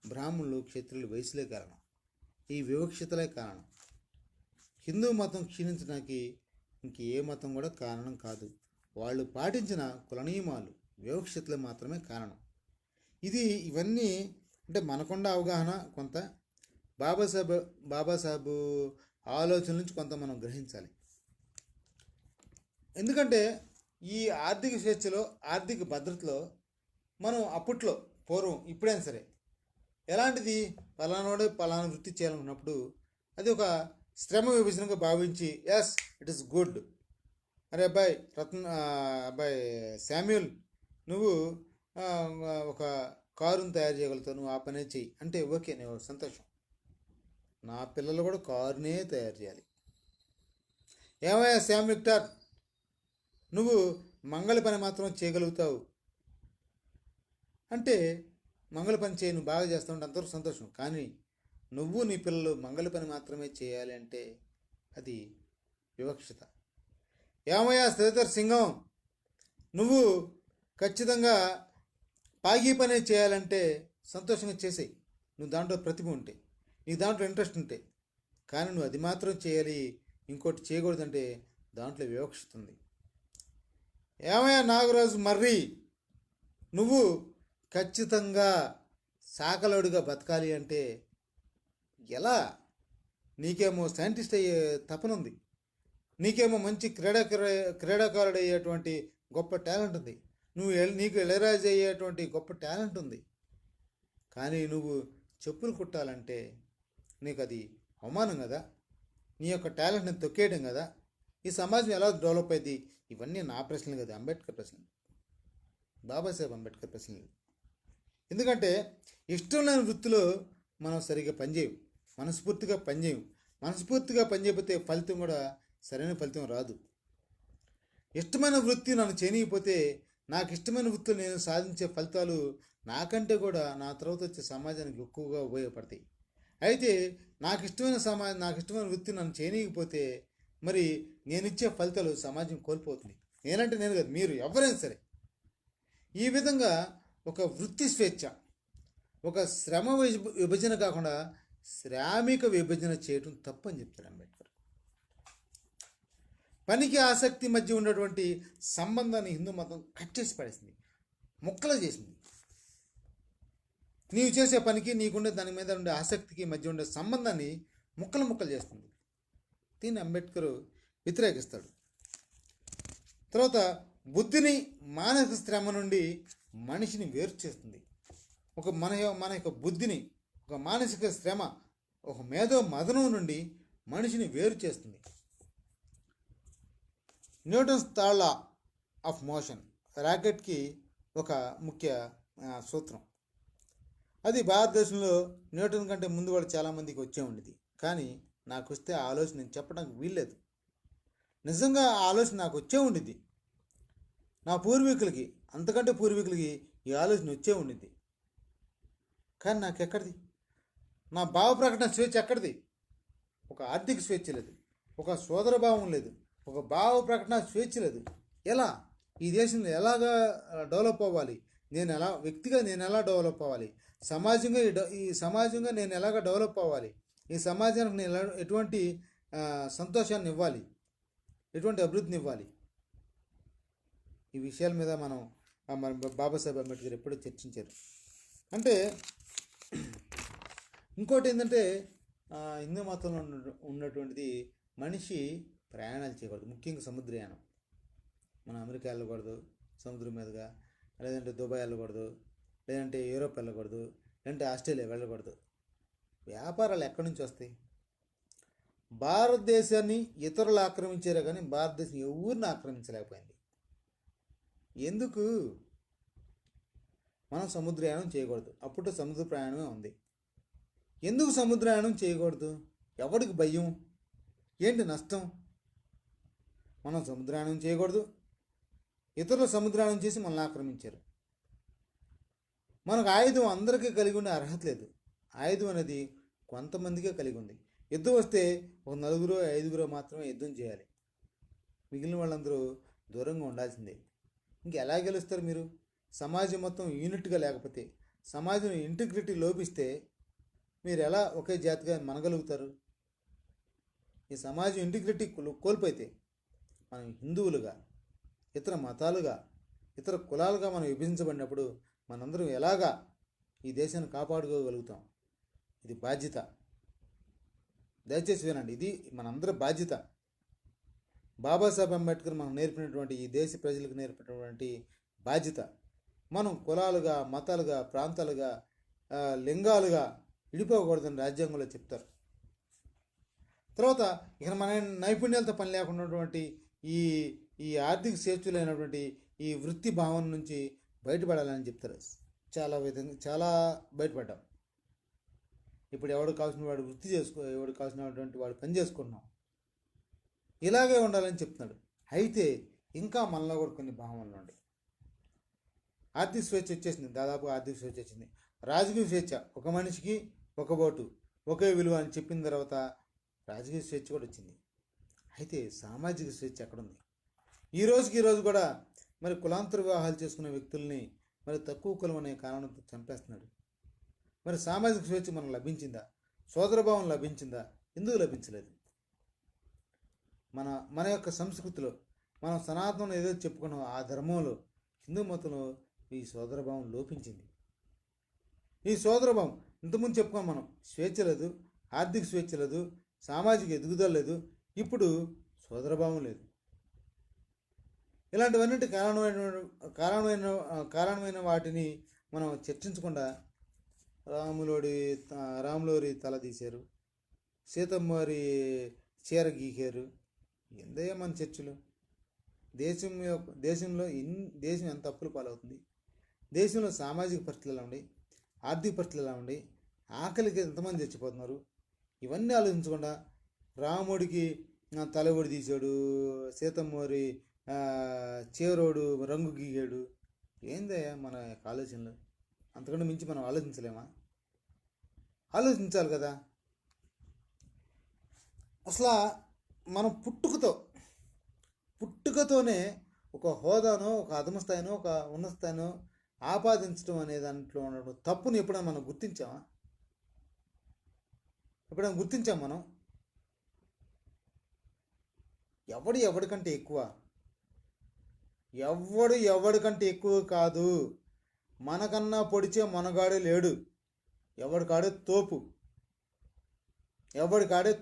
బ్రాహ్మణులు, క్షత్రియులు, వైశ్యులే కారణం. ఈ వివక్షతలే కారణం. హిందూ మతం క్షీణించడానికి ఇంక ఏ మతం కూడా కారణం కాదు. వాళ్ళు పాటించిన కుల నియమాలు, వివక్షతలే మాత్రమే కారణం. ఇవన్నీ అంటే మనకుండా అవగాహన కొంత, బాబాసాహెబ్ ఆలోచన నుంచి కొంత మనం గ్రహించాలి. ఎందుకంటే ఈ ఆర్థిక స్వేచ్ఛలో, ఆర్థిక భద్రతలో మనం అప్పట్లో పూర్వం, ఇప్పుడైనా సరే ఎలాంటిది, పలానాడు పలానా వృత్తి చేయాలనుకున్నప్పుడు అది ఒక శ్రమ విభజనగా భావించి ఎస్ ఇట్ ఈస్ గుడ్. అరే అబ్బాయి శామ్యూల్, నువ్వు ఒక కారును తయారు చేయగలుగుతావు, నువ్వు ఆ పనే చెయ్యి అంటే ఓకే, నేను సంతోషం. నా పిల్లలు కూడా కారునే తయారు చేయాలి. ఏమయ్యా శామ్ విక్టర్, నువ్వు మంగళ పని మాత్రం చేయగలుగుతావు అంటే మంగళ పని చేయి, నువ్వు బాగా చేస్తావు అంటే అంతవరకు సంతోషం. కానీ నువ్వు నీ పిల్లలు మంగళ పని మాత్రమే చేయాలి అంటే అది వివక్షత. ఏమయ్యా శ్రీధర్ సింగం, నువ్వు ఖచ్చితంగా పాగి పనే చేయాలంటే సంతోషంగా చేసేయి, నువ్వు దాంట్లో ప్రతిభ ఉంటే, నీకు దాంట్లో ఇంట్రెస్ట్ ఉంటే. కానీ నువ్వు అది మాత్రం చేయాలి, ఇంకోటి చేయకూడదంటే దాంట్లో వివక్షత ఉంది. ఏమయ్యా నాగరాజు మర్రి, నువ్వు ఖచ్చితంగా శాఖలోడుగా బతకాలి అంటే ఎలా? నీకేమో సైంటిస్ట్ అయ్యే తపన ఉంది, నీకేమో మంచి క్రీడాకారుడు అయ్యేటువంటి గొప్ప టాలెంట్ ఉంది, నీకు ఇళయరాజు అయ్యేటువంటి గొప్ప టాలెంట్ ఉంది. కానీ నువ్వు చెప్పులు కుట్టాలంటే నీకు అది అవమానం కదా, నీ యొక్క టాలెంట్ని తొక్కేయడం కదా. ఈ సమాజం ఎలా డెవలప్ అయింది? ఇవన్నీ నా ప్రశ్నలు కదా, అంబేద్కర్ ప్రశ్నలు, బాబాసాహెబ్ అంబేద్కర్ ప్రశ్నలు. ఎందుకంటే ఇష్టం లేని వృత్తిలో మనం సరిగ్గా పనిచేయం, మనస్ఫూర్తిగా పనిచేయకపోతే ఫలితం కూడా సరైన ఫలితం రాదు. ఇష్టమైన వృత్తి నన్ను చేయకపోతే నాకు ఇష్టమైన వృత్తిలో నేను సాధించే ఫలితాలు నాకంటే కూడా నా తర్వాత వచ్చే సమాజానికి ఎక్కువగా ఉపయోగపడతాయి. అయితే నాకు ఇష్టమైన వృత్తి నన్ను చేయకపోతే మరి నేను ఇచ్చే ఫలితాలు సమాజం కోల్పోతుంది. నేనంటే నేను కదా, మీరు ఎవరైనా సరే. ఈ విధంగా ఒక వృత్తి స్వేచ్ఛ, ఒక శ్రమ విభజన కాకుండా శ్రామిక విభజన చేయటం తప్పని చెప్తాడు అంబేద్కర్. పనికి ఆసక్తి మధ్య ఉన్నటువంటి సంబంధాన్ని హిందూ మతం కట్ చేసి పడేసింది, ముక్కలు చేసింది. నీవు చేసే పనికి నీకుండే దాని మీద ఉండే ఆసక్తికి మధ్య ఉండే సంబంధాన్ని ముక్కలు చేస్తుంది. దీన్ని అంబేద్కర్ వ్యతిరేకిస్తాడు. తర్వాత బుద్ధిని మానసిక శ్రమ నుండి మనిషిని వేరు చేస్తుంది. మన యొక్క బుద్ధిని ఒక మానసిక శ్రమ, ఒక మేధో మదనం నుండి మనిషిని వేరు చేస్తుంది. Newton's third law of motion రాకెట్కి ఒక ముఖ్య సూత్రం. అది భారతదేశంలో న్యూటన్ కంటే ముందు కూడా చాలామందికి వచ్చే ఉండేది. కానీ నాకు వస్తే ఆ ఆలోచన నేను చెప్పడానికి వీల్లేదు. నిజంగా ఆ ఆలోచన నాకు వచ్చే ఉండిద్ది. నా పూర్వీకులకి, అంతకంటే పూర్వీకులకి ఈ ఆలోచన వచ్చే ఉండిద్ది. కానీ నాకు ఎక్కడిది? నా భావ ప్రకటన స్వేచ్ఛ ఎక్కడిది? ఒక ఆర్థిక స్వేచ్ఛ లేదు, ఒక సోదర భావం లేదు, ఒక భావ ప్రకటన స్వేచ్ఛ లేదు. ఎలా ఈ దేశంలో ఎలాగా డెవలప్ అవ్వాలి, నేను ఎలా వ్యక్తిగా నేను ఎలా డెవలప్ అవ్వాలి, ఈ సమాజంగా నేను ఎలాగ డెవలప్ అవ్వాలి, ఈ సమాజానికి నేను ఎటువంటి సంతోషాన్ని ఇవ్వాలి, ఎటువంటి అభివృద్ధిని ఇవ్వాలి, ఈ విషయాల మీద మన బాబాసాహెబ్ అంబేద్కర్ ఎప్పుడూ చర్చించారు. అంటే ఇంకోటి ఏంటంటే హిందూ మతంలో ఉన్నటువంటిది మనిషి ప్రయాణాలు చేయకూడదు, ముఖ్యంగా సముద్రయానం. మనం అమెరికా వెళ్ళకూడదు సముద్రం మీదుగా, లేదంటే దుబాయ్ వెళ్ళకూడదు, లేదంటే యూరోప్ వెళ్ళకూడదు, లేదంటే ఆస్ట్రేలియా వెళ్ళకూడదు. వ్యాపారాలు ఎక్కడి నుంచి వస్తాయి? భారతదేశాన్ని ఇతరులు ఆక్రమించారే కానీ భారతదేశం ఎవరిని ఆక్రమించలేకపోయింది. ఎందుకు? మనం సముద్రయానం చేయకూడదు. అప్పుడు సముద్ర ప్రయాణమే ఉంది. ఎందుకు సముద్రయానం చేయకూడదు? ఎవరికి భయం? ఏంటి నష్టం? మనం సముద్రయానం చేయకూడదు, ఇతరులు సముద్రయానం చేసి మనల్ని ఆక్రమించారు. మనకు ఆయుధం అందరికీ కలిగి ఉండే అర్హత లేదు. ఆయుధం అనేది కొంతమందికే కలిగి ఉంది. యుద్ధం వస్తే ఒక 4 5 మాత్రమే యుద్ధం చేయాలి, మిగిలిన వాళ్ళందరూ దూరంగా ఉండాల్సిందే. ఎలా గెలుస్తారు మీరు? సమాజం మొత్తం యూనిట్గా లేకపోతే, సమాజం ఇంటిగ్రిటీ లోపిస్తే మీరు ఎలా ఒకే జాతిగా మనగలుగుతారు? ఈ సమాజం ఇంటిగ్రిటీ కోల్పోతే మనం హిందువులుగా, ఇతర మతాలుగా, ఇతర కులాలుగా మనం విభజించబడినప్పుడు మనందరం ఎలాగా ఈ దేశాన్ని కాపాడుకోగలుగుతాం? ఇది బాధ్యత. దయచేసి వినండి, ఇది మనందరి బాధ్యత. బాబాసాహెబ్ అంబేద్కర్ మనకు నేర్పినటువంటి, ఈ దేశ ప్రజలకు నేర్పినటువంటి బాధ్యత. మనం కులాలుగా, మతాలుగా, ప్రాంతాలుగా, లింగాలుగా విడిపోకూడదని రాజ్యాంగంలో చెప్తారు. తర్వాత ఇక మన నైపుణ్యాలతో పని లేకున్నటువంటి ఈ ఆర్థిక స్వేచ్ఛలైనటువంటి ఈ వృత్తి భావన నుంచి బయటపడాలని చెప్తారు. చాలా బయటపడ్డాం. ఇప్పుడు ఎవడు కావాల్సిన వాడు వృత్తి ఎవడు కావాల్సినటువంటి వాడు పని చేసుకుంటున్నాం. ఇలాగే ఉండాలని చెప్తున్నాడు. అయితే ఇంకా మనలో కూడా కొన్ని భావనలు ఉన్నాయి. ఆర్థిక స్వేచ్ఛ వచ్చేసింది, దాదాపుగా ఆర్థిక స్వేచ్ఛ వచ్చింది. రాజకీయ స్వేచ్ఛ, ఒక మనిషికి ఒక ఓటు, ఒకే విలువ అని చెప్పిన తర్వాత రాజకీయ స్వేచ్ఛ కూడా వచ్చింది. అయితే సామాజిక స్వేచ్ఛ ఎక్కడుంది? ఈ రోజు కూడా మరి కులాంతర వివాహాలు చేసుకునే వ్యక్తుల్ని మరి తక్కువ కులం అనే కారణంతో చంపేస్తున్నాడు. మరి సామాజిక స్వేచ్ఛ మనకు లభించిందా? సోదరభావం లభించిందా? ఎందుకు లభించలేదు? మన యొక్క సంస్కృతిలో, మనం సనాతనంలో ఏదో చెప్పుకున్నాం, ఆ ధర్మంలో, హిందూ మతంలో ఈ సోదరభావం లోపించింది. ఈ సోదరభావం ఇంతకుముందు చెప్పుకున్నాం మనం, స్వేచ్ఛ లేదు, ఆర్థిక స్వేచ్ఛ లేదు, సామాజిక ఎదుగుదల లేదు, ఇప్పుడు సోదరభావం లేదు. ఇలాంటివన్నిటి కారణమైన వాటిని మనం చర్చించకుండా రాములోరి తల తీశారు, సీతమ్మవారి చీర గీకారు. ఎందయ్యా మన చర్చలు? దేశంలో దేశం ఎంత అప్పుల పాలవుతుంది? దేశంలో సామాజిక పరిస్థితులు ఎలా ఉండి, ఆర్థిక పరిస్థితులు ఎలా ఉండి, ఆకలికి ఎంతమంది చచ్చిపోతున్నారు? ఇవన్నీ ఆలోచించకుండా రాముడికి తలగొడి తీశాడు, సీతమ్మవారి చీరోడు రంగు గీగాడు. ఏందయ్యా మన ఆలోచనలు? అంతకంటే మించి మనం ఆలోచించలేమా? ఆలోచించాలి కదా. అసలు మనం పుట్టుకతోనే ఒక హోదానో, ఒక అధమ స్థాయినో, ఒక ఉన్నత స్థాయినో ఆపాదించడం అనే దాంట్లో ఉండడం తప్పుని ఎప్పుడైనా మనం గుర్తించామా? మనం ఎవడికంటే ఎక్కువ, ఎవడికంటే ఎక్కువ కాదు. మనకన్నా పొడిచే మనగాడే లేడు. ఎవడికాడే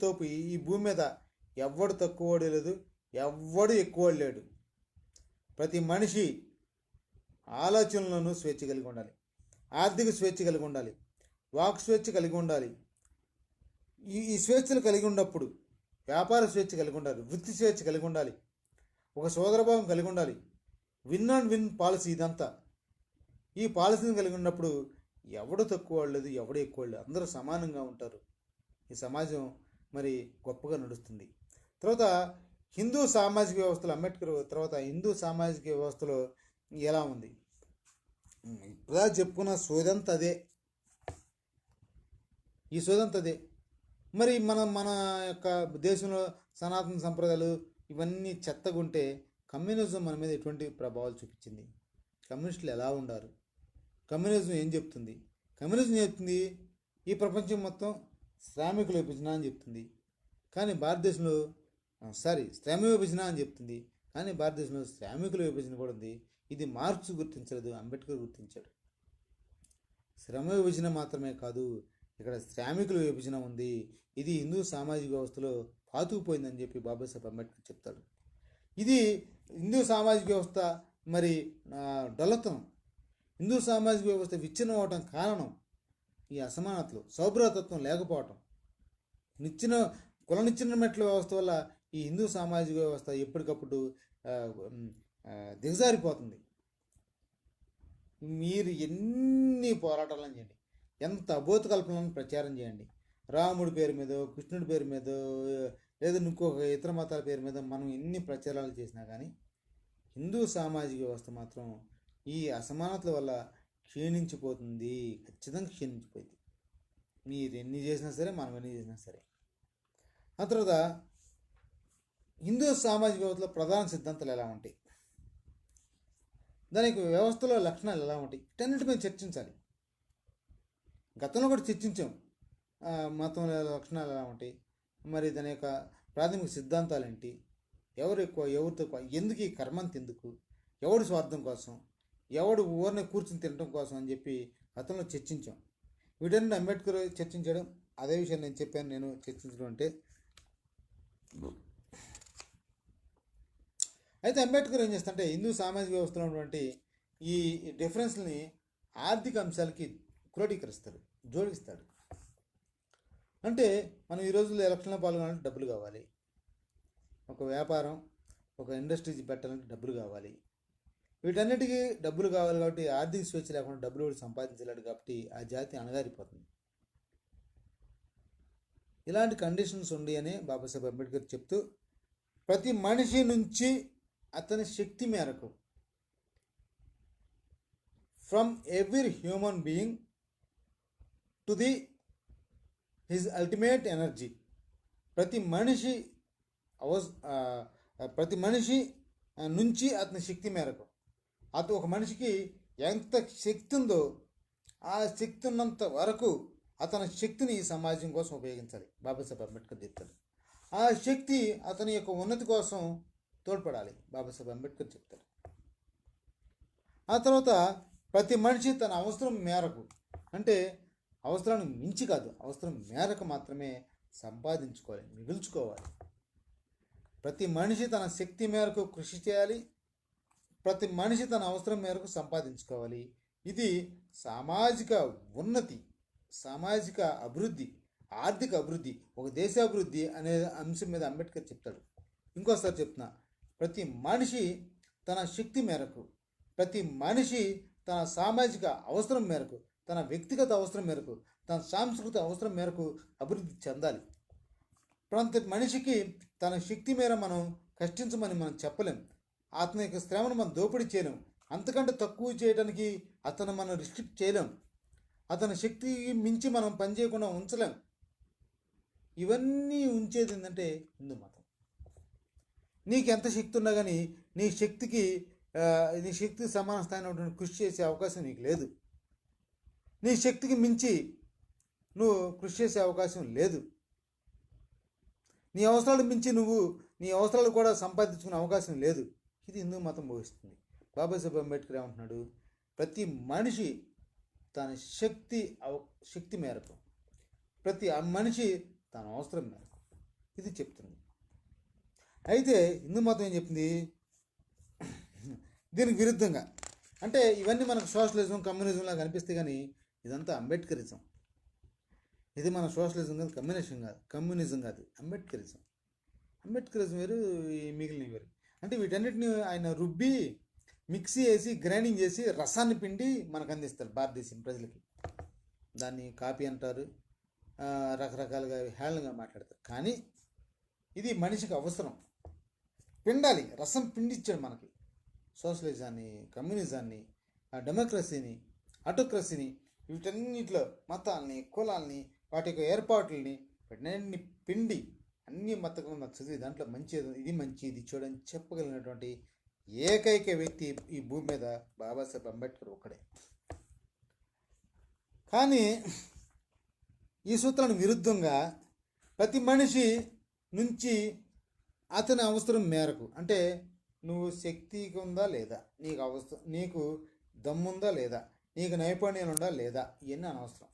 తోపు. ఈ భూమి మీద ఎవడు తక్కువడు లేదు, ఎవడు ఎక్కువ లేడు. ప్రతి మనిషి ఆలోచనలను స్వేచ్ఛ కలిగి ఉండాలి, ఆర్థిక స్వేచ్ఛ కలిగి ఉండాలి, వాక్ స్వేచ్ఛ కలిగి ఉండాలి. ఈ స్వేచ్ఛలు కలిగి ఉన్నప్పుడు వ్యాపార స్వేచ్ఛ కలిగి ఉండాలి, వృత్తి స్వేచ్ఛ కలిగి ఉండాలి, ఒక సోదరభావం కలిగి ఉండాలి. విన్ అండ్ విన్ పాలసీ ఇదంతా. ఈ పాలసీని కలిగి ఉన్నప్పుడు ఎవడు తక్కువ లేదు, ఎవడు ఎక్కువ లేదు, అందరూ సమానంగా ఉంటారు. ఈ సమాజం మరి గొప్పగా నడుస్తుంది. తర్వాత హిందూ సామాజిక వ్యవస్థలో అంబేద్కర్ తర్వాత హిందూ సామాజిక వ్యవస్థలో ఎలా ఉంది ఇప్పుడు చెప్పుకున్న సోదంతా అదే. ఈ సోదంతా అదే. మరి మన యొక్క దేశంలో సనాతన సంప్రదాయాలు ఇవన్నీ చెత్తగుంటే కమ్యూనిజం మన మీద ఎటువంటి ప్రభావాలు చూపించింది? కమ్యూనిస్టులు ఎలా ఉండారు? కమ్యూనిజం ఏం చెప్తుంది? కమ్యూనిజం చెప్తుంది ఈ ప్రపంచం మొత్తం శ్రామికుల విభజన అని చెప్తుంది. కానీ భారతదేశంలో శ్రమ విభజన అని చెప్తుంది. కానీ భారతదేశంలో శ్రామికుల విభజన కూడా ఉంది. ఇది మార్క్స్ గుర్తించలేదు, అంబేద్కర్ గుర్తించాడు. శ్రమ విభజన మాత్రమే కాదు, ఇక్కడ శ్రామికుల విభజన ఉంది. ఇది హిందూ సామాజిక వ్యవస్థలో పాతుకుపోయిందని చెప్పి బాబాసాహెబ్ అంబేద్కర్ చెప్తాడు. ఇది హిందూ సామాజిక వ్యవస్థ మరి డొల్లతనం, హిందూ సామాజిక వ్యవస్థ విచ్ఛిన్నం అవటం కారణం ఈ అసమానతలు, సౌభ్రతత్వం లేకపోవటం, కుల నిచ్చెన మెట్ల వ్యవస్థ వల్ల ఈ హిందూ సామాజిక వ్యవస్థ ఎప్పటికప్పుడు దిగజారిపోతుంది. మీరు ఎన్ని పోరాటాలను చేయండి, ఎంత అబోధ కల్పనలను ప్రచారం చేయండి, రాముడి పేరు మీద, కృష్ణుడి పేరు మీద, లేదా ఇంకొక ఇతర మతాల పేరు మీద మనం ఎన్ని ప్రచారాలు చేసినా కానీ హిందూ సామాజిక వ్యవస్థ మాత్రం ఈ అసమానతల వల్ల క్షీణించిపోతుంది. ఖచ్చితంగా క్షీణించిపోయింది. మీరు ఎన్ని చేసినా సరే, మనం ఎన్ని చేసినా సరే. ఆ తర్వాత హిందూ సామాజిక వ్యవస్థలో ప్రధాన సిద్ధాంతాలు ఎలా ఉంటాయి, దానికి వ్యవస్థలో లక్షణాలు ఎలా ఉంటాయి, వీటన్నిటి మీద చర్చించాలి. గతంలో కూడా చర్చించాం. మతంలో లక్షణాలు ఎలా ఉంటాయి, మరి దాని యొక్క ప్రాథమిక సిద్ధాంతాలు ఏంటి, ఎవరు ఎక్కువ ఎవరు తక్కువ, ఎందుకు ఈ కర్మంత, ఎందుకు, ఎవడు స్వార్థం కోసం, ఎవడు ఊరిని కూర్చుని తినడం కోసం అని చెప్పి గతంలో చర్చించాం. వీటన్ని అంబేద్కర్ చర్చించడం, అదే విషయం నేను చెప్పాను. నేను చర్చించడం అంటే అయితే అంబేద్కర్ ఏం చేస్తాడంటే హిందూ సామాజిక వ్యవస్థలో ఉన్నటువంటి ఈ డిఫరెన్స్ని ఆర్థిక అంశాలకి క్రోడీకరిస్తాడు, జోడిస్తాడు. అంటే మనం ఈ రోజుల్లో ఎలక్షన్లో పాల్గొనాలంటే డబ్బులు కావాలి, ఒక వ్యాపారం, ఒక ఇండస్ట్రీ పెట్టాలంటే డబ్బులు కావాలి. వీటన్నిటికీ డబ్బులు కావాలి కాబట్టి ఆర్థిక స్వేచ్ఛ లేకుండా డబ్బులు కూడా సంపాదించలేడు కాబట్టి ఆ జాతి అణగారిపోతుంది. ఇలాంటి కండిషన్స్ ఉండి అని బాబాసాహెబ్ అంబేద్కర్ చెప్తూ, ప్రతి మనిషి నుంచి అతని శక్తి మేరకు, from every human being to the his ultimate energy, ప్రతి మనిషి నుంచి అతని శక్తి మేరకు, ఒక మనిషికి ఎంత శక్తి ఉందో ఆ శక్తి ఉన్నంత వరకు అతని శక్తిని ఈ సమాజం కోసం ఉపయోగించాలి. బాబాసాహెబ్ అంబేద్కర్ చెప్తాడు. ఆ శక్తి అతని యొక్క ఉన్నతి కోసం తోడ్పడాలి, బాబాసాహెబ్ అంబేద్కర్ చెప్తాడు. ఆ తర్వాత ప్రతి మనిషి తన అవసరం మేరకు, అంటే అవసరానికి మించి కాదు, అవసరం మేరకు మాత్రమే సంపాదించుకోవాలి, మిగుల్చుకోవాలి. ప్రతి మనిషి తన శక్తి మేరకు కృషి చేయాలి, ప్రతి మనిషి తన అవసరం మేరకు సంపాదించుకోవాలి. ఇది సామాజిక ఉన్నతి, సామాజిక అభివృద్ధి, ఆర్థిక అభివృద్ధి, ఒక దేశ అభివృద్ధి అనే అంశం మీద అంబేద్కర్ చెప్తాడు. ఇంకోసారి చెప్తున్నా, ప్రతి మనిషి తన శక్తి మేరకు, ప్రతి మనిషి తన సామాజిక అవసరం మేరకు, తన వ్యక్తిగత అవసరం మేరకు, తన సాంస్కృతిక అవసరం మేరకు అభివృద్ధి చెందాలి. ప్రతి మనిషికి తన శక్తి మేర మనం కష్టించమని మనం చెప్పలేం, అతని యొక్క శ్రమను మనం దోపిడీ చేయలేం, అంతకంటే తక్కువ చేయడానికి అతను మనం రిస్ట్రిక్ట్ చేయలేం, అతని శక్తికి మించి మనం పనిచేయకుండా ఉంచలేం. ఇవన్నీ ఉంచేది ఏంటంటే హిందూ మతం. నీకు ఎంత శక్తి ఉన్నా కానీ నీ శక్తికి సమాన స్థాయిలో కృషి చేసే అవకాశం నీకు లేదు. నీ శక్తికి మించి నువ్వు కృషి చేసే అవకాశం లేదు. నీ అవసరాలు మించి నువ్వు నీ అవసరాలు కూడా సంపాదించుకునే అవకాశం లేదు. ఇది హిందూ మతం బోధిస్తుంది. బాబాసాహెబ్ అంబేద్కర్ ఏమంటున్నాడు? ప్రతి మనిషి తన శక్తి మేరకు, ప్రతి మనిషి తన అవసరం మేరకు ఇది చెప్తుంది. అయితే హిందూ మతం ఏం చెప్తుంది? దీనికి విరుద్ధంగా, అంటే ఇవన్నీ మనకు సోషలిజం కమ్యూనిజంలా కనిపిస్తే కానీ ఇదంతా అంబేద్కరిజం. ఇది మన సోషలిజం కాదు, కమ్యూనిజం కాదు, అంబేద్కరిజం వేరు, మిగిలినవి వేరు. అంటే వీటన్నిటిని ఆయన రుబ్బి మిక్సీ వేసి గ్రైండింగ్ చేసి రసాన్ని పిండి మనకు అందిస్తారు భారతదేశం ప్రజలకి. దాన్ని కాపీ అంటారు, రకరకాలుగా హేళనగా మాట్లాడతారు. కానీ ఇది మనిషికి అవసరం, పిండాలి. రసం పిండిచ్చాడు మనకి సోషలిజాన్ని, కమ్యూనిజాన్ని, డెమోక్రసీని, ఆటోక్రసీని, వీటన్నిటిలో మతాల్ని, కులాల్ని, వాటి యొక్క ఏర్పాట్లని వీటన్నిటిని పిండి అన్ని మతకం నాకు చదివి దాంట్లో మంచి ఇది మంచి ఇది చూడని చెప్పగలిగినటువంటి ఏకైక వ్యక్తి ఈ భూమి మీద బాబాసాహెబ్ అంబేద్కర్ ఒక్కడే. కానీ ఈ సూత్రానికి విరుద్ధంగా ప్రతి మనిషి నుంచి అతని అవసరం మేరకు, అంటే నువ్వు శక్తికి ఉందా లేదా, నీకు దమ్ముందా లేదా, నీకు నైపుణ్యాలు ఉందా లేదా, ఇవన్నీ అనవసరం.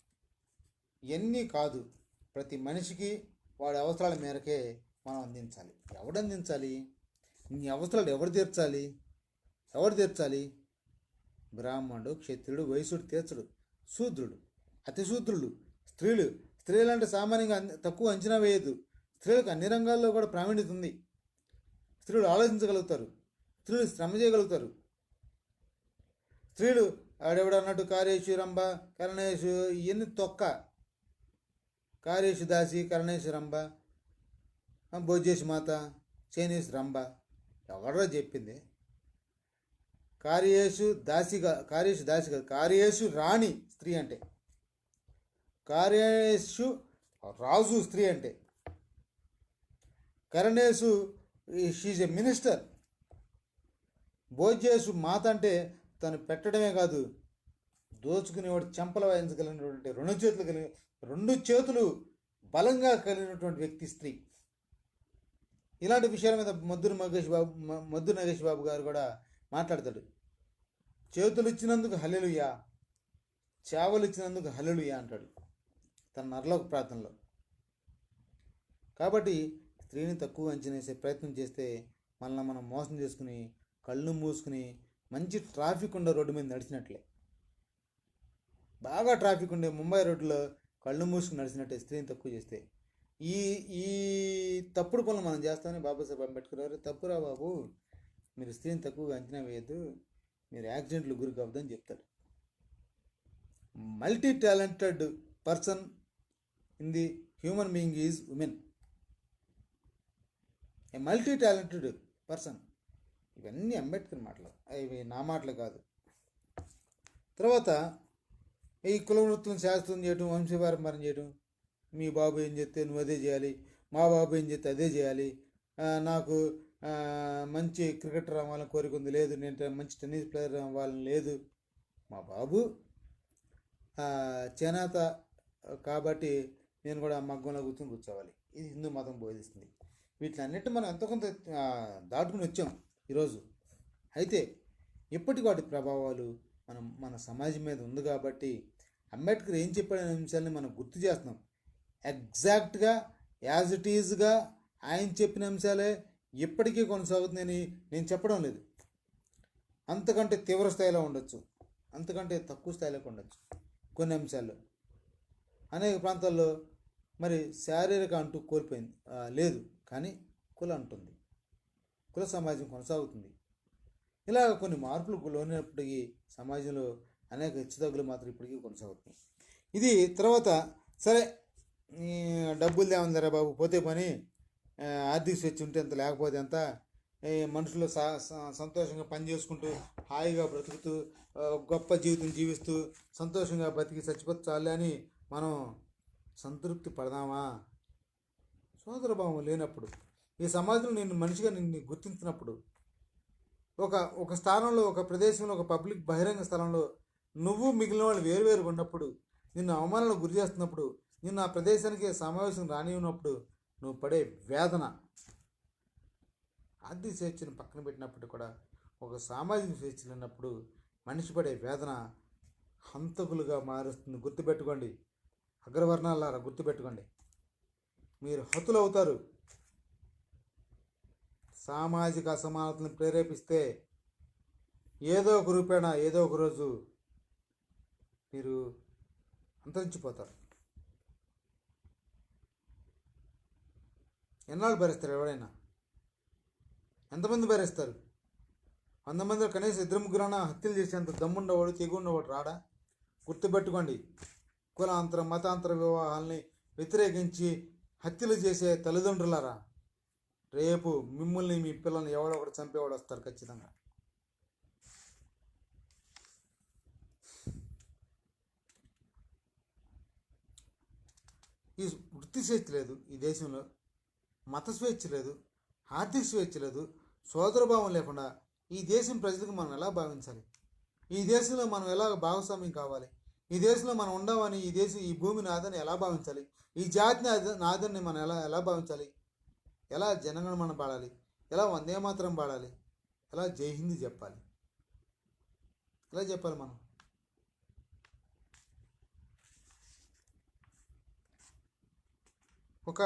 ఇవన్నీ కాదు, ప్రతి మనిషికి వాడి అవసరాల మేరకే మనం అందించాలి. ఎవడు అందించాలి? నీ అవసరాలు ఎవరు తీర్చాలి? బ్రాహ్మణుడు, క్షత్రుడు, వైశ్యుడు తీర్చడు. శూద్రుడు, అతిశూద్రుడు, స్త్రీలు అంటే సామాన్యంగా తక్కువ అంచనా వేయదు. స్త్రీలకు అన్ని రంగాల్లో కూడా ప్రావీణ్యత ఉంది. స్త్రీలు ఆలోచించగలుగుతారు, స్త్రీలు శ్రమ చేయగలుగుతారు. స్త్రీలు ఆడెవడు అన్నట్టు కార్యేషు రంభ కరణేషు ఇవన్నీ తొక్క. కార్యేషు దాసి, కరణేషు రంభ, భోజేషు మాత, చేనేషు రంభ. ఎవరో చెప్పింది? కార్యేషు దాసి కాదు, కార్యేషు రాణి స్త్రీ అంటే, కార్యేషు రాజు స్త్రీ అంటే, కరణేషు షీజ్ ఎ మినిస్టర్, భోజేషు మాత అంటే తను పెట్టడమే కాదు దోచుకునేవాడు చెంపలు వాయించగలిగినటువంటి రెండు చేతులు బలంగా కలిగినటువంటి వ్యక్తి స్త్రీ. ఇలాంటి విషయాల మీద మద్దు నగేష్ బాబు గారు కూడా మాట్లాడతాడు. చేతులు ఇచ్చినందుకు హల్లెలూయా, చేవలు ఇచ్చినందుకు హల్లెలూయా అంటాడు తన నరలోక ప్రార్థనలో. కాబట్టి స్త్రీని తక్కువ అంచనా వేసే ప్రయత్నం చేస్తే మనల్ని మనం మోసం చేసుకుని కళ్ళు మూసుకుని మంచి ట్రాఫిక్ ఉండే రోడ్డు మీద నడిచినట్లే. బాగా ట్రాఫిక్ ఉండే ముంబై రోడ్లో కళ్ళు మూసుకుని నడిచినట్టే స్త్రీని తక్కువ చేస్తే. ఈ తప్పుడు పనులు మనం చేస్తామని బాబాసాహెబ్ అంబేద్కర్ గారు, తప్పురా బాబు, మీరు స్త్రీని తక్కువగా అంచనా వేయద్దు, మీరు యాక్సిడెంట్లు గురి కావద్దని చెప్తాడు. Multi talented person in the human being is women. A multi talented person. ఇవన్నీ అంబేద్కర్ మాటలు, ఇవి నా మాటలు కాదు. తర్వాత ఈ కుల వృత్తులను శాస్త్రం చేయటం, వంశపారంపర్యం చేయటం. మీ బాబు ఏం చెప్తే నువ్వు అదే చేయాలి, మా బాబు ఏం చెప్తే అదే చేయాలి, నాకు మంచి క్రికెటర్ అవ్వాలని కోరిక ఉంది, లేదు నేను మంచి టెన్నిస్ ప్లేయర్ అవ్వాలని లేదు, మా బాబు చేనేత కాబట్టి నేను కూడా మగ్గంలో కూర్చోవాలి. ఇది హిందూ మతం బోధిస్తుంది. వీటిలన్నిటి మనం ఎంతో కొంత దాటుకుని వచ్చాం ఈరోజు. అయితే ఇప్పటికి వాటి ప్రభావాలు మన సమాజం మీద ఉంది కాబట్టి అంబేద్కర్ ఏం చెప్పాడనే అంశాలని మనం గుర్తు చేస్తున్నాం. ఎగ్జాక్ట్గా యాజ్ ఇట్ ఈజ్గా ఆయన చెప్పిన అంశాలే ఇప్పటికీ కొనసాగుతుందని నేను చెప్పడం లేదు. అంతకంటే తీవ్ర స్థాయిలో ఉండొచ్చు, అంతకంటే తక్కువ స్థాయిలో ఉండొచ్చు. కొన్ని అంశాల్లో అనేక ప్రాంతాల్లో మరి శారీరక అంటూ కోల్పోయింది లేదు, కానీ కుల అంటుంది, కుల సమాజం కొనసాగుతుంది. ఇలా కొన్ని మార్పులు లోనప్పటికీ సమాజంలో అనేక హెచ్చుతగ్గులు మాత్రం ఇప్పటికీ కొనసాగుతున్నాయి. ఇది తర్వాత సరే డబ్బులు దేమందరా బాబు, పోతే పని, ఆర్థిక స్వేచ్ఛ ఉంటే ఎంత లేకపోతే ఎంత, మనుషులు సంతోషంగా పని చేసుకుంటూ హాయిగా బ్రతుకుతూ గొప్ప జీవితం జీవిస్తూ సంతోషంగా బతికి చచ్చిపోతే చాలే అని మనం సంతృప్తి పడదామా? సోదరభావం లేనప్పుడు, ఈ సమాజంలో నిన్ను మనిషిగా నిన్ను గుర్తించినప్పుడు, ఒక స్థానంలో, ఒక ప్రదేశంలో, ఒక పబ్లిక్ బహిరంగ స్థలంలో నువ్వు మిగిలిన వాళ్ళు వేరువేరుగా ఉన్నప్పుడు, నిన్ను అవమానాలకు గురి చేస్తున్నప్పుడు, నిన్ను ఆ ప్రదేశానికి సమావేశం రానివ్వనప్పుడు నువ్వు పడే వేదన ఆర్థిక స్వేచ్ఛను పక్కన పెట్టినప్పుడు కూడా ఒక సామాజిక స్వేచ్ఛ లేనప్పుడు మనిషి పడే వేదన హంతకులుగా మారుస్తుంది. గుర్తుపెట్టుకోండి అగ్రవర్ణాలారా, గుర్తుపెట్టుకోండి, మీరు హతులవుతారు. సామాజిక అసమానతలను ప్రేరేపిస్తే ఏదో ఒక రూపేణ ఏదో ఒక రోజు మీరు అంతరించిపోతారు. ఎన్నాళ్ళు భరిస్తారు? ఎవరైనా ఎంతమంది భరిస్తారు? 100 మందిలో కనీసం 2-3 హత్యలు చేసేంత దమ్ముండవాడు, తెగుండవాడు రాడా? గుర్తుపెట్టుకోండి, కులాంతర మతాంతర వివాహాలని వ్యతిరేకించి హత్యలు చేసే తల్లిదండ్రులారా, రేపు మిమ్మల్ని మీ పిల్లల్ని ఎవడో ఒకటి చంపేవాడు వస్తారు ఖచ్చితంగా. ఈ వృత్తి స్వేచ్ఛ లేదు ఈ దేశంలో, మత స్వేచ్ఛ లేదు, ఆర్థిక స్వేచ్ఛ లేదు, సోదరభావం లేకుండా ఈ దేశం ప్రజలకు మనం ఎలా భావించాలి? ఈ దేశంలో మనం ఎలా భాగస్వామ్యం కావాలి? ఈ దేశంలో మనం ఉండవని, ఈ భూమి నాదని ఎలా భావించాలి? ఈ జాతిని నాదని మనం ఎలా భావించాలి? ఎలా జనగణమన పాడాలి? ఎలా వందే మాతరం పాడాలి? ఎలా జై హిందీ చెప్పాలి? ఎలా చెప్పాలి మనం? ఒక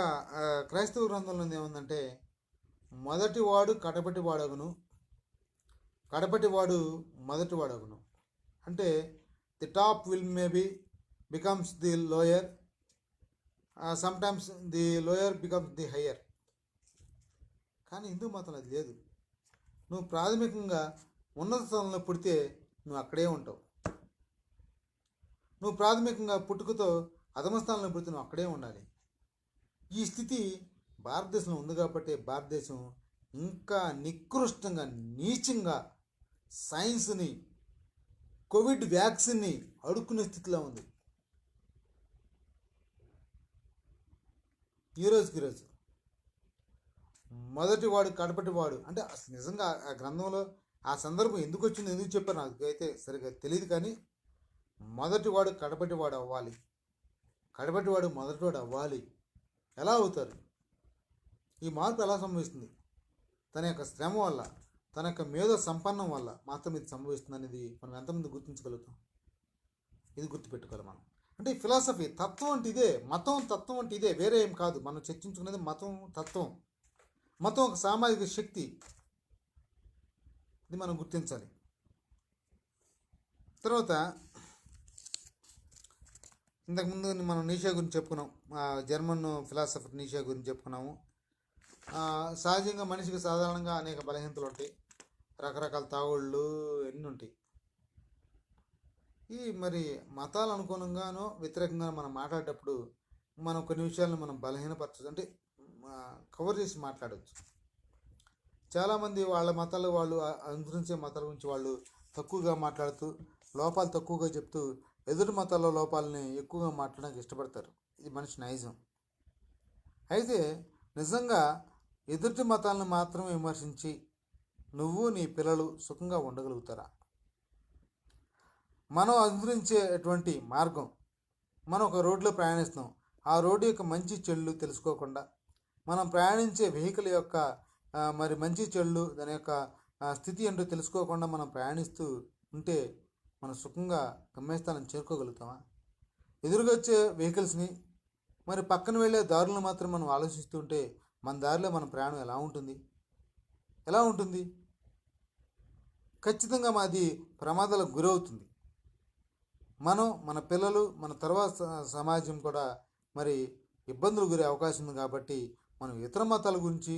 క్రైస్తవ గ్రంథంలో ఏముందంటే, మొదటివాడు కడపటి వాడగును, కడపటివాడు మొదటి వాడగును. అంటే the top will maybe becomes the lower, sometimes the lower becomes the higher. కానీ హిందూ మతంలో అది లేదు. నువ్వు ప్రాథమికంగా ఉన్నత స్థానంలో పుడితే నువ్వు అక్కడే ఉంటావు. నువ్వు ప్రాథమికంగా పుట్టుకతో అధమ స్థానంలో పుడితే నువ్వు అక్కడే ఉండాలి. ఈ స్థితి భారతదేశంలో ఉంది కాబట్టి భారతదేశం ఇంకా నికృష్టంగా, నీచంగా సైన్స్ని, కోవిడ్ వ్యాక్సిన్ని అడుక్కునే స్థితిలో ఉంది ఈరోజుకి రోజు. మొదటివాడు కడపటివాడు అంటే అసలు నిజంగా ఆ గ్రంథంలో ఆ సందర్భం ఎందుకు వచ్చిందో, ఎందుకు చెప్పారు నాకు అయితే సరిగ్గా తెలియదు. కానీ మొదటివాడు కడపటివాడు అవ్వాలి, కడపటివాడు మొదటివాడు అవ్వాలి. ఎలా అవుతారు? ఈ మార్పు ఎలా సంభవిస్తుంది? తన యొక్క శ్రమ వల్ల, తన యొక్క మేధో సంపన్నం వల్ల మాత్రం ఇది సంభవిస్తుంది అనేది మనం ఎంతమంది గుర్తించగలుగుతాం? ఇది గుర్తుపెట్టుకోవాలి మనం. అంటే ఫిలాసఫీ తత్వం అంటే ఇదే, మతం తత్వం అంటే ఇదే, వేరే ఏం కాదు. మనం చర్చించుకునేది మతం తత్వం. మతం ఒక సామాజిక శక్తి, ఇది మనం గుర్తించాలి. తర్వాత ఇంతకుముందు మనం నీషే గురించి చెప్పుకున్నాం, జర్మన్ ఫిలాసఫర్ నీషే గురించి చెప్పుకున్నాము. సహజంగా మనిషికి సాధారణంగా అనేక బలహీనతలు ఉంటాయి, రకరకాల తాగుళ్ళు ఎన్ని ఉంటాయి. ఈ మరి మతాలు అనుగుణంగానో వ్యతిరేకంగా మనం మాట్లాడేటప్పుడు మనం కొన్ని విషయాలను మనం బలహీనపరచచ్చు, అంటే కవర్ చేసి మాట్లాడవచ్చు. చాలామంది వాళ్ళ మతాలు వాళ్ళు అనుసరించే మతాల గురించి వాళ్ళు తక్కువగా మాట్లాడుతూ, లోపాలు తక్కువగా చెప్తూ, ఎదుటి మతాల్లో లోపాలని ఎక్కువగా మాట్లాడడానికి ఇష్టపడతారు. ఇది మనిషి నైజం. అయితే నిజంగా ఎదుటి మతాలను మాత్రమే విమర్శించి నువ్వు నీ పిల్లలు సుఖంగా ఉండగలుగుతారా? మనం అనుసరించేటువంటి మార్గం, మనం ఒక రోడ్లో ప్రయాణిస్తాం, ఆ రోడ్డు యొక్క మంచి చెడులు తెలుసుకోకుండా, మనం ప్రయాణించే వెహికల్ యొక్క మరి మంచి చెడులు, దాని యొక్క స్థితి ఏంటో తెలుసుకోకుండా మనం ప్రయాణిస్తూ ఉంటే మనం సుఖంగా గమ్యస్థానం చేరుకోగలుగుతామా? ఎదురుగా వచ్చే వెహికల్స్ని, మరి పక్కన వెళ్ళే దారులను మాత్రం మనం ఆలోచిస్తూ ఉంటే మన దారిలో మన ప్రయాణం ఎలా ఉంటుంది? ఎలా ఉంటుంది? ఖచ్చితంగా మాది ప్రమాదాలకు గురవుతుంది. మనం, మన పిల్లలు, మన తర్వాత సమాజం కూడా మరి ఇబ్బందులు గురే అవకాశం ఉంది. కాబట్టి మనం ఇతర మతాల గురించి,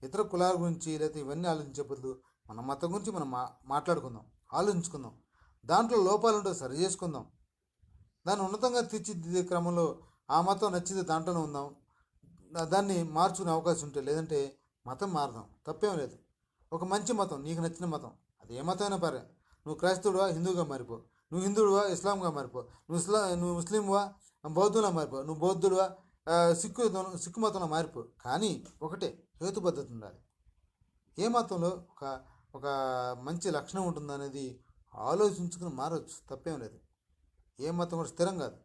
ఇతర కులాల గురించి లేకపోతే ఇవన్నీ ఆలోచించే బదులు మన మతం గురించి మనం మాట్లాడుకుందాం, ఆలోచించుకుందాం. దాంట్లో లోపాలు ఉంటే సరి చేసుకుందాం. దాన్ని ఉన్నతంగా తీర్చిదిద్దే క్రమంలో ఆ మతం నచ్చింది దాంట్లోనే ఉందాం. దాన్ని మార్చుకునే అవకాశం ఉంటే, లేదంటే మతం మారదాం, తప్పేం లేదు. ఒక మంచి మతం, నీకు నచ్చిన మతం, అది ఏ మతమైనా పరే. నువ్వు క్రైస్తవుడువా, హిందువుగా మారిపో. నువ్వు హిందువుడువా, ఇస్లాంగా మారిపో. నువ్వు ముస్లింవా, బౌద్ధంలో మారిపో. నువ్వు బౌద్ధుడువా, సిక్కు మతంలో మారిపో. కానీ ఒకటే, హేతుబద్ధత ఉండాలి. ఏ మతంలో ఒక మంచి లక్షణం ఉంటుందనేది ఆలోచించుకుని మారవచ్చు, తప్పేం లేదు. ఏ మతం కూడా స్థిరం కాదు,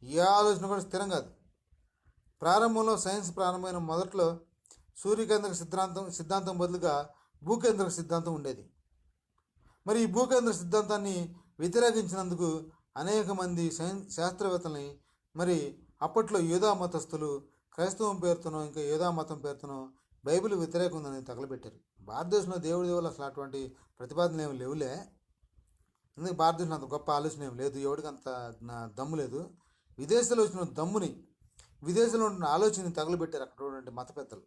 ఏ ఆలోచన కూడా స్థిరం కాదు. ప్రారంభంలో సైన్స్ ప్రారంభమైన మొదట్లో సూర్యకేంద్రక సిద్ధాంతం బదులుగా భూకేంద్రక సిద్ధాంతం ఉండేది. మరి ఈ భూకేంద్ర సిద్ధాంతాన్ని వ్యతిరేకించినందుకు అనేక మంది శాస్త్రవేత్తల్ని మరి అప్పట్లో యూదా మతస్థులు క్రైస్తవం పేరుతోనో ఇంకా యూదా మతం పేరుతోనో బైబిల్ వ్యతిరేకం ఉందని తగలబెట్టారు. భారతదేశంలో దేవుడి దేవుళ్ళు అసలు అటువంటి ప్రతిపాదనలు ఏమి లేవులే. ఎందుకు భారతదేశంలో అంత గొప్ప ఆలోచన ఏమి లేదు, ఎవడికి అంత దమ్ము లేదు. విదేశాల్లో వచ్చిన దమ్ముని, విదేశంలో ఉన్న ఆలోచనని తగలబెట్టారు అక్కడ ఉన్నటువంటి మత పెద్దలు.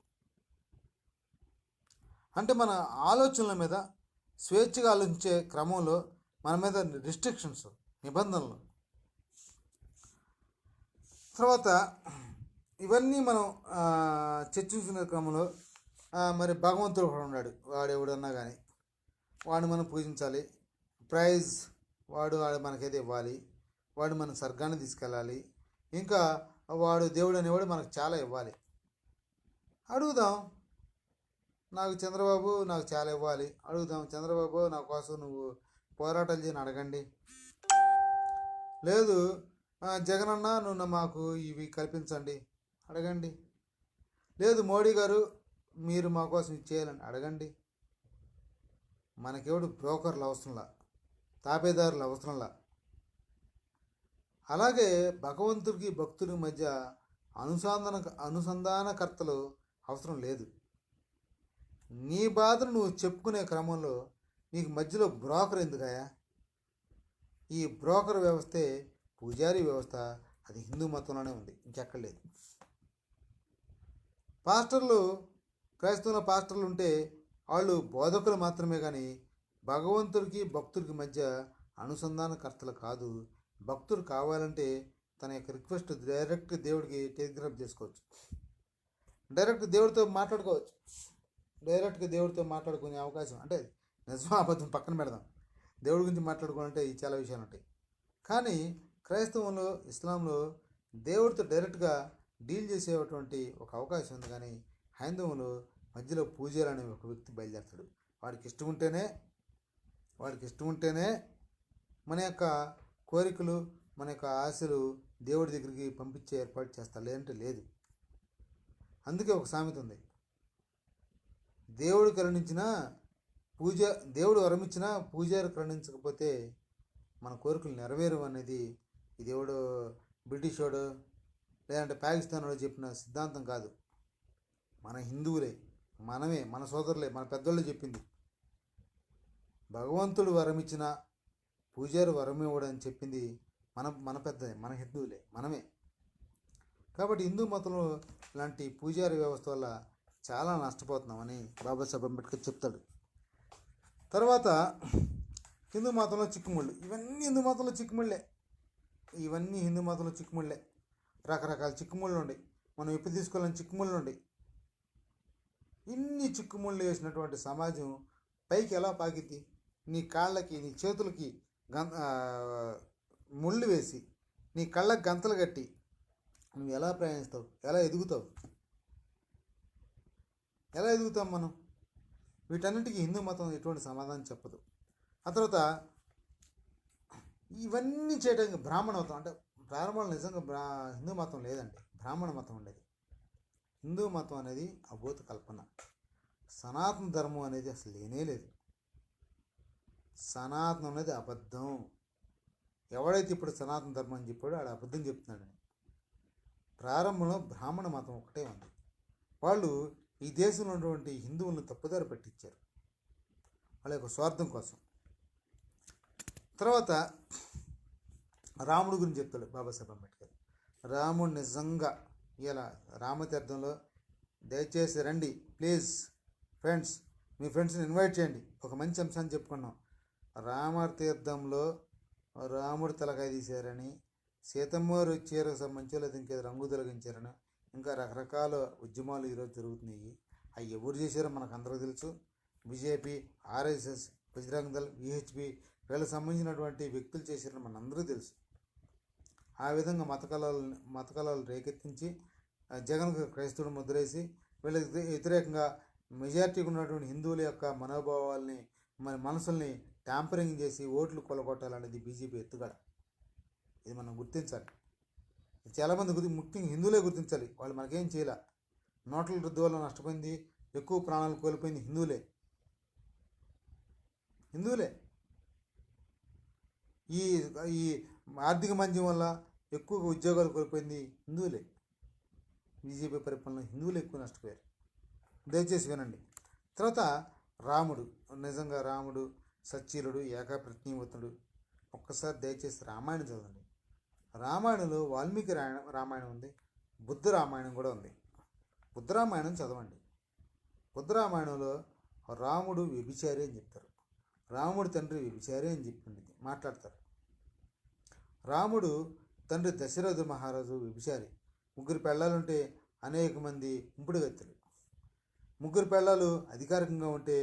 అంటే మన ఆలోచనల మీద స్వేచ్ఛగా ఆలోచించే క్రమంలో మన మీద రిస్ట్రిక్షన్స్, నిబంధనలు. తర్వాత ఇవన్నీ మనం చర్చించిన క్రమంలో మరి భగవంతుడు కూడా ఉన్నాడు. వాడు ఎవడన్నా కానీ వాడిని మనం పూజించాలి. ప్రైజ్ వాడు మనకేదో ఇవ్వాలి, వాడు మన స్వర్గాన్ని తీసుకెళ్ళాలి, ఇంకా వాడు దేవుడు అనేవాడు మనకు చాలా ఇవ్వాలి. అడుగుదాం, నాకు చంద్రబాబు నాకు చాలా ఇవ్వాలి. అడుగుదాం, చంద్రబాబు నా కోసం నువ్వు పోరాటాలు చేయని అడగండి. లేదు జగనన్న నువ్వు మాకు ఇవి కల్పించండి అడగండి. లేదు మోడీ గారు మీరు మా కోసం ఇది చేయాలని అడగండి. మనకెవడు బ్రోకర్లు అవసరంలా, తాపేదారులు అవసరంలా. అలాగే భగవంతుడికి భక్తుడి మధ్య అనుసంధానకర్తలు అవసరం లేదు. నీ బాధను నువ్వు చెప్పుకునే క్రమంలో నీకు మధ్యలో బ్రోకర్ ఎందుకయా? ఈ బ్రోకర్ వ్యవస్థే పూజారి వ్యవస్థ. అది హిందూ మతంలోనే ఉంది, ఇంకెక్కడ లేదు. పాస్టర్లు, క్రైస్తవుల పాస్టర్లు ఉంటే వాళ్ళు బోధకులు మాత్రమే కానీ భగవంతుడికి భక్తుడికి మధ్య అనుసంధానకర్తలు కాదు. భక్తుడు కావాలంటే తన యొక్క రిక్వెస్ట్ డైరెక్ట్ దేవుడికి టెలిగ్రాఫ్ చేసుకోవచ్చు, డైరెక్ట్గా దేవుడితో మాట్లాడుకునే అవకాశం. అంటే నిజం అబద్ధం పక్కన పెడదాం, దేవుడి గురించి మాట్లాడుకోవాలంటే ఈ చాలా విషయాలు ఉంటాయి. కానీ క్రైస్తవంలో, ఇస్లాంలో దేవుడితో డైరెక్ట్గా డీల్ చేసేటువంటి ఒక అవకాశం ఉంది. కానీ హైందవంలో మధ్యలో పూజారి అనే ఒక వ్యక్తి బయలుదేరుతాడు. వాడికి ఇష్టం ఉంటేనే మన యొక్క కోరికలు, మన యొక్క ఆశలు దేవుడి దగ్గరికి పంపించే ఏర్పాటు చేస్తారు, లేదంటే లేదు. అందుకే ఒక సామెత ఉంది, దేవుడు వరమిచ్చిన పూజారి కరుణించకపోతే మన కోరికలు నెరవేరు అనేది ఈ దేవుడు బ్రిటిష్ వాడు లేదంటే పాకిస్తాన్ వాడు చెప్పిన సిద్ధాంతం కాదు. మన హిందువులే, మనమే, మన సోదరులే, మన పెద్దోళ్ళు చెప్పింది. భగవంతుడు వరమిచ్చిన పూజారి వరం ఇవ్వడని చెప్పింది మన పెద్దలే, మన హిందువులే, మనమే. కాబట్టి హిందూ మతంలో ఇలాంటి పూజారి వ్యవస్థ వల్ల చాలా నష్టపోతున్నామని బాబాసాహెబ్ అంబేద్కర్ చెప్తాడు. తర్వాత హిందూ మతంలో చిక్కుముళ్ళు, ఇవన్నీ హిందూ మతంలో చిక్కుముళ్ళే. రకరకాల చిక్కుముళ్ళు ఉన్నాయి, మనం ఎప్పుడు తీసుకోవాలని చిక్కుముళ్ళు ఉన్నాయి. ఇన్ని చిక్కుముళ్ళు వేసినటువంటి సమాజం పైకి ఎలా పాకిద్ది? నీ కాళ్ళకి, నీ చేతులకి ముళ్ళు వేసి, నీ కళ్ళకి గంతలు కట్టి నువ్వు ఎలా ప్రయాణిస్తావు? ఎలా ఎదుగుతాం మనం? వీటన్నిటికీ హిందూ మతం ఎటువంటి సమాధానం చెప్పదు. ఆ తర్వాత ఇవన్నీ చేయడానికి బ్రాహ్మణ మతం, అంటే ప్రారంభంలో నిజంగా హిందూ మతం లేదండి, బ్రాహ్మణ మతం ఉండేది. హిందూ మతం అనేది అబోధ కల్పన. సనాతన ధర్మం అనేది అసలు లేనే లేదు. సనాతనం అనేది అబద్ధం. ఎవడైతే ఇప్పుడు సనాతన ధర్మం అని చెప్పాడో ఆడ అబద్ధం చెప్తున్నాడని. ప్రారంభంలో బ్రాహ్మణ మతం ఒకటే ఉంది. వాళ్ళు ఈ దేశంలో ఉన్నటువంటి హిందువులను తప్పుదారి పట్టించారు వాళ్ళ యొక్క స్వార్థం కోసం. తర్వాత రాముడు గురించి చెప్తాడు బాబాసాహెబ్ అంబేద్కర్. రాముడు నిజంగా ఇలా రామతీర్థంలో దయచేసి రండి ప్లీజ్ ఫ్రెండ్స్, మీ ఫ్రెండ్స్ని ఇన్వైట్ చేయండి. ఒక మంచి అంశాన్ని చెప్పుకున్నాం. రామతీర్థంలో రాముడు తలకాయ తీశారని, సీతమ్మవారు చీరకు సంబంధించి ఇంకేదో రంగు తొలగించారని, ఇంకా రకరకాల ఉద్యమాలు ఈరోజు జరుగుతున్నాయి. అవి ఎవరు చేశారో మనకు అందరికీ తెలుసు. BJP, RSS, Bajrang Dal, VHP వీళ్ళకి సంబంధించినటువంటి వ్యక్తులు చేశారని మనందరికీ తెలుసు. ఆ విధంగా మత కళలు రేకెత్తించి జగన్కు క్రైస్తవుడు ముద్రేసి వీళ్ళకి వ్యతిరేకంగా మెజారిటీగా ఉన్నటువంటి హిందువుల యొక్క మనోభావాల్ని, మన మనసుల్ని ట్యాంపరింగ్ చేసి ఓట్లు కొలగొట్టాలనేది బీజేపీ ఎత్తుగడ. ఇది మనం గుర్తించాలి. చాలామంది ముఖ్యంగా హిందువులే గుర్తించాలి. వాళ్ళు మనకేం చేయాల. నోట్ల రద్దు వల్ల నష్టపోయింది, ఎక్కువ ప్రాణాలు కోల్పోయింది హిందువులే. ఈ ఈ ఆర్థిక మాంద్యం వల్ల ఎక్కువగా ఉద్యోగాలు కోల్పోయింది హిందువులే. బీజేపీ పరిపాలన హిందువులు ఎక్కువ నష్టపోయారు. దయచేసి వినండి. తర్వాత రాముడు, నిజంగా రాముడు సచ్చీలుడు, ఏకప్రతినివతుడు. ఒక్కసారి దయచేసి రామాయణం చదవండి. రామాయణంలో వాల్మీకి రామాయణం ఉంది, బుద్ధ రామాయణం కూడా ఉంది. బుద్ధ రామాయణం చదవండి. బుద్ధ రామాయణంలో రాముడు వ్యభిచారి అని చెప్తారు, రాముడు తండ్రి వ్యభిచారి అని చెప్పింది మాట్లాడతారు. రాముడు తండ్రి దశరథ మహారాజు వ్యభిచారి. 3 పెళ్ళాలుంటే అనేక మంది ఉంపుడు గత్తెలు. 3 పెళ్ళాలు అధికారికంగా ఉంటే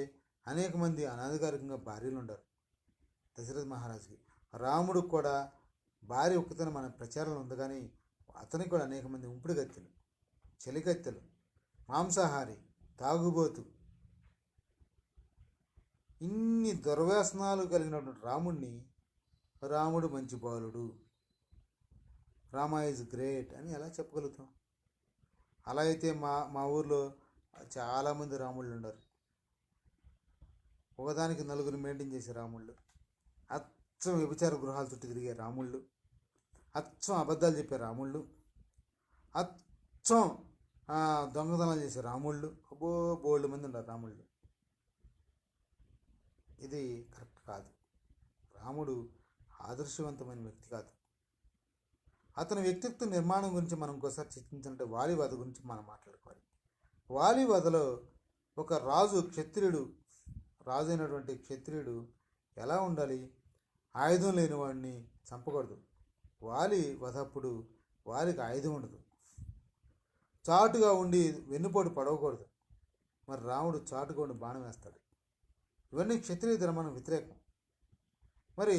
అనేక మంది అనధికారికంగా భార్యలు ఉండరు దశరథ మహారాజుకి. రాముడు కూడా భార్య ఒక్కతన మన ప్రచారంలో ఉంది, కానీ అతనికి కూడా అనేక మంది ఉంపుడు గత్తెలు, చెలికత్తెలు, మాంసాహారి, తాగుబోతు, ఇన్ని దుర్వ్యసనాలు కలిగినటువంటి రాముడు మంచి బాలుడు, రామ ఈజ్ గ్రేట్ అని ఎలా చెప్పగలుగుతాం? అలా అయితే మా ఊర్లో చాలామంది రాముళ్ళు ఉన్నారు. ఒకదానికి 4 మెయింటైన్ చేసే రాముళ్ళు, అచ్చం వ్యభిచార గృహాల చుట్టూ తిరిగే రాముళ్ళు, అచ్చం అబద్ధాలు చెప్పే రాముళ్ళు, అచ్చం దొంగతనాలు చేసే రాముళ్ళు, బోల్డ్ మంది ఉన్నారు రాముళ్ళు. ఇది కరెక్ట్ కాదు. రాముడు ఆదర్శవంతమైన వ్యక్తి కాదు. అతని వ్యక్తిత్వ నిర్మాణం గురించి మనం ఇంకోసారి చర్చించాలంటే వాలివధ గురించి మనం మాట్లాడుకోవాలి. వాలివధలో ఒక రాజు అయినటువంటి క్షత్రియుడు ఎలా ఉండాలి? ఆయుధం లేని వాడిని చంపకూడదు. వాలి వధప్పుడు వాలికి ఆయుధం ఉండదు. చాటుగా ఉండి వెన్నుపోటు పడవకూడదు. మరి రాముడు చాటుగా ఉండి బాణం వేస్తాడు. ఇవన్నీ క్షత్రియ ధర్మానికి వ్యతిరేకం. మరి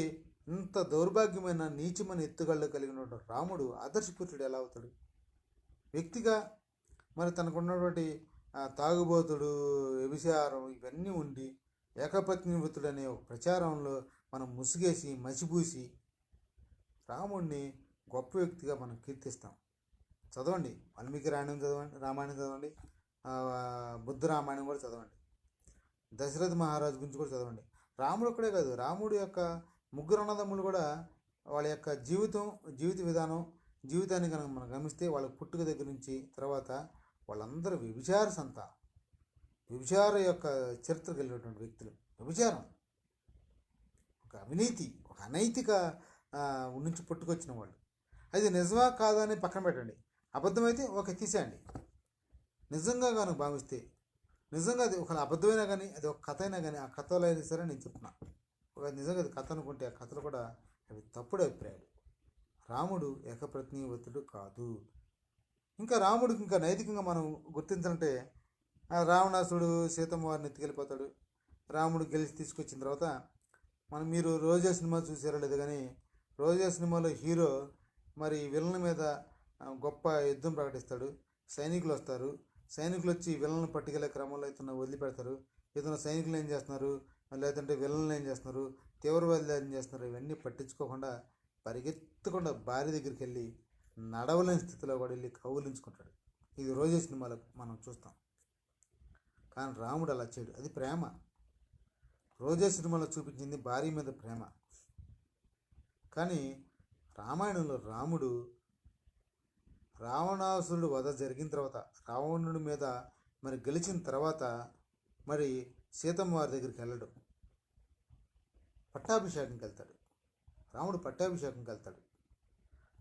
ఇంత దౌర్భాగ్యమైన నీచమైన ఎత్తుగళ్ళు కలిగిన రాముడు ఆదర్శపుత్రుడు ఎలా అవుతాడు? వ్యక్తిగా మరి తనకున్నటువంటి తాగుబోతుడు, వ్యభిచారం ఇవన్నీ ఉండి ఏకపత్నివృత్తుడు అనే ఒక ప్రచారంలో మనం ముసుగేసి మసిపూసి రాముడిని గొప్ప వ్యక్తిగా మనం కీర్తిస్తాం. చదవండి, వాల్మీకి రామాయణం చదవండి, బుద్ధ రామాయణం కూడా చదవండి, దశరథ మహారాజు గురించి కూడా చదవండి. రాముడు ఒక్కడే కాదు, రాముడు యొక్క 3 అన్నదమ్ములు కూడా వాళ్ళ యొక్క జీవిత విధానం, జీవితాన్ని కనుక మనం గమనిస్తే వాళ్ళ పుట్టుక దగ్గర నుంచి తర్వాత వాళ్ళందరూ వ్యభిచార యొక్క చరిత్ర కలిగినటువంటి వ్యక్తులు. వ్యభిచారం ఒక అవినీతి, ఒక అనైతిక నుంచి పుట్టుకొచ్చిన వాళ్ళు. అది నిజమా కాదా అని పక్కన పెట్టండి. అబద్ధమైతే తీసేయండి. నిజంగా కనుక భావిస్తే, నిజంగా అది ఒక అబద్ధమైనా కానీ అది ఒక కథ అయినా కానీ, ఆ కథలో అయినా సరే నేను చెప్తున్నా, ఒక నిజంగా అది కథ అనుకుంటే ఆ కథలు కూడా అవి తప్పుడు అభిప్రాయాలు. రాముడు ఏకప్రతినివతుడు కాదు. ఇంకా రాముడికి ఇంకా నైతికంగా మనం గుర్తించాలంటే, రావణాసుడు సీతమ్మ వారిని ఎత్తుకెళ్ళిపోతాడు. రాముడు గెలిచి తీసుకొచ్చిన తర్వాత మీరు రోజా సినిమా చూసారో లేదు కానీ, రోజా సినిమాలో హీరో మరి విలన్ మీద గొప్ప యుద్ధం ప్రకటిస్తాడు. సైనికులు వస్తారు, సైనికులు వచ్చి విలన్ను పట్టుకెళ్ళే క్రమంలో ఇతను వదిలిపెడతారు. ఇతను సైనికులు ఏం చేస్తున్నారు, లేదంటే విలన్లు ఏం చేస్తున్నారు, తీవ్రవాదులు ఏం చేస్తున్నారు, ఇవన్నీ పట్టించుకోకుండా పరిగెత్తకుండా భార్య దగ్గరికి వెళ్ళి నడవలేని స్థితిలో కూడా వెళ్ళి కౌలించుకుంటాడు. ఇది రోజా సినిమాలో మనం చూస్తాం. కానీ రాముడు అలా చేయడు. అది ప్రేమ. రోజా సినిమాలో చూపించింది భార్య మీద ప్రేమ. కానీ రామాయణంలో రాముడు రావణాసురుడు వధ జరిగిన తర్వాత, రావణుడి మీద మరి గెలిచిన తర్వాత మరి సీతమ్మ వారి దగ్గరికి వెళ్ళడు, పట్టాభిషేకంకి వెళ్తాడు. రాముడు పట్టాభిషేకంకి వెళ్తాడు.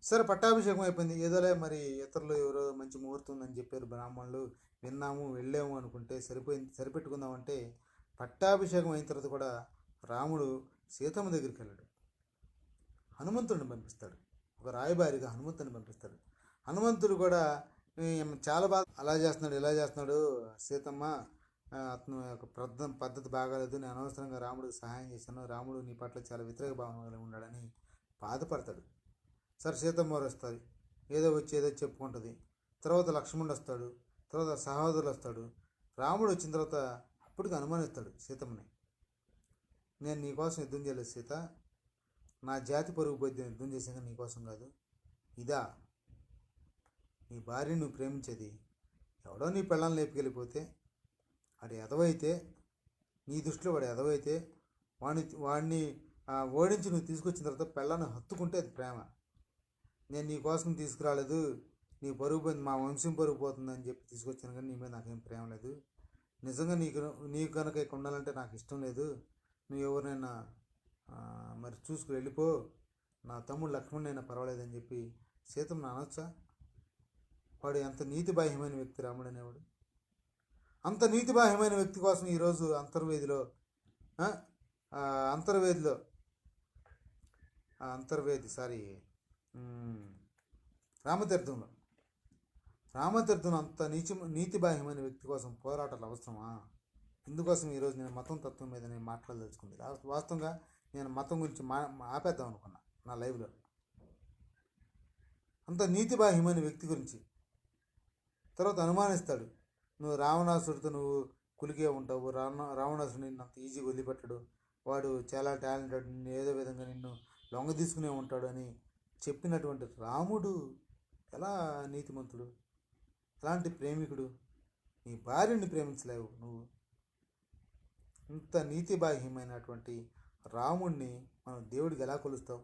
సరే, పట్టాభిషేకం అయిపోయింది, ఏదోలే మరి ఇతరులు ఎవరో మంచి ముహూర్తం ఉందని చెప్పారు బ్రాహ్మణులు, విన్నాము వెళ్ళాము అనుకుంటే సరిపెట్టుకుందామంటే పట్టాభిషేకం అయిన తర్వాత కూడా రాముడు సీతమ్మ దగ్గరికి వెళ్ళాడు. హనుమంతుడిని పంపిస్తాడు, ఒక రాయబారిగా హనుమంతుడిని పంపిస్తాడు. హనుమంతుడు కూడా చాలా బాగా అలా చేస్తున్నాడు, ఇలా చేస్తున్నాడు, సీతమ్మ అతను యొక్క పద్ధతి బాగాలేదు, నేను అనవసరంగా రాముడికి సహాయం చేశాను, రాముడు నీ పట్ల చాలా వ్యతిరేక భావన ఉన్నాడని బాధపడతాడు. సరే, సీతమ్మ వారు వస్తుంది, ఏదో చెప్పుకుంటుంది. తర్వాత లక్ష్మణుడు వస్తాడు, తర్వాత సహోదరులు వస్తాడు. రాముడు వచ్చిన తర్వాత అప్పటికి అనుమానిస్తాడు సీతమ్మని. నేను నీకోసం యుద్ధం చేయలేదు సీత, నా జాతి పరుగు పోయి యుద్ధం చేశాక నీకోసం కాదు, ఇదా నీ భార్యను నువ్వు ప్రేమించేది, ఎవడో నీ పెళ్ళాన్ని లేపుకెళ్ళిపోతే వాడు ఎదవైతే, నీ దృష్టిలో వాడు ఎదవైతే వాడిని ఓడించి నువ్వు తీసుకొచ్చిన తర్వాత పెళ్ళాన్ని హత్తుకుంటే అది ప్రేమ. నేను నీ కోసం తీసుకురాలేదు, నీ పరుగు పోయింది, మా వంశం పరుగు పోతుందని చెప్పి తీసుకొచ్చాను, కానీ నీ మీద నాకేం ప్రేమ లేదు. నిజంగా నీకు కనుక ఇక్కడ ఉండాలంటే నాకు ఇష్టం లేదు. నువ్వు ఎవరినైనా మరి చూసుకు వెళ్ళిపో, నా తమ్ముడు లక్ష్మణుడైనా పర్వాలేదని చెప్పి సీతమ్మని అనొచ్చా? వాడు ఎంత నీతిబాహ్యమైన వ్యక్తి రాముడు అనేవాడు. అంత నీతిబాహ్యమైన వ్యక్తి కోసం ఈరోజు రామతీర్థంలో అంత నీతిబాహ్యమైన వ్యక్తి కోసం పోరాటాలు అవసరమా? ఇందుకోసం ఈరోజు నేను మతం తత్వం మీద నేను మాట్లాడదలుచుకుంది. వాస్తవంగా నేను మతం గురించి ఆపేద్దాం అనుకున్నా నా లైవ్లో. అంత నీతిబాహ్యమైన వ్యక్తి గురించి తర్వాత అనుమానిస్తాడు. నువ్వు రావణాసుడితో నువ్వు కులిగే ఉంటావు, రావణాసుడు నిన్ను అంత ఈజీగా వదిలిపెట్టడు, వాడు చాలా టాలెంటెడ్, ఏదో విధంగా నిన్ను లొంగ తీసుకునే ఉంటాడు అని చెప్పినటువంటి రాముడు ఎలా నీతిమంతుడు, ఎలాంటి ప్రేమికుడు? నీ భార్యని ప్రేమించలేవు నువ్వు. ఇంత నీతిబాహ్యమైనటువంటి రాముడిని మనం దేవుడికి ఎలా కొలుస్తాం?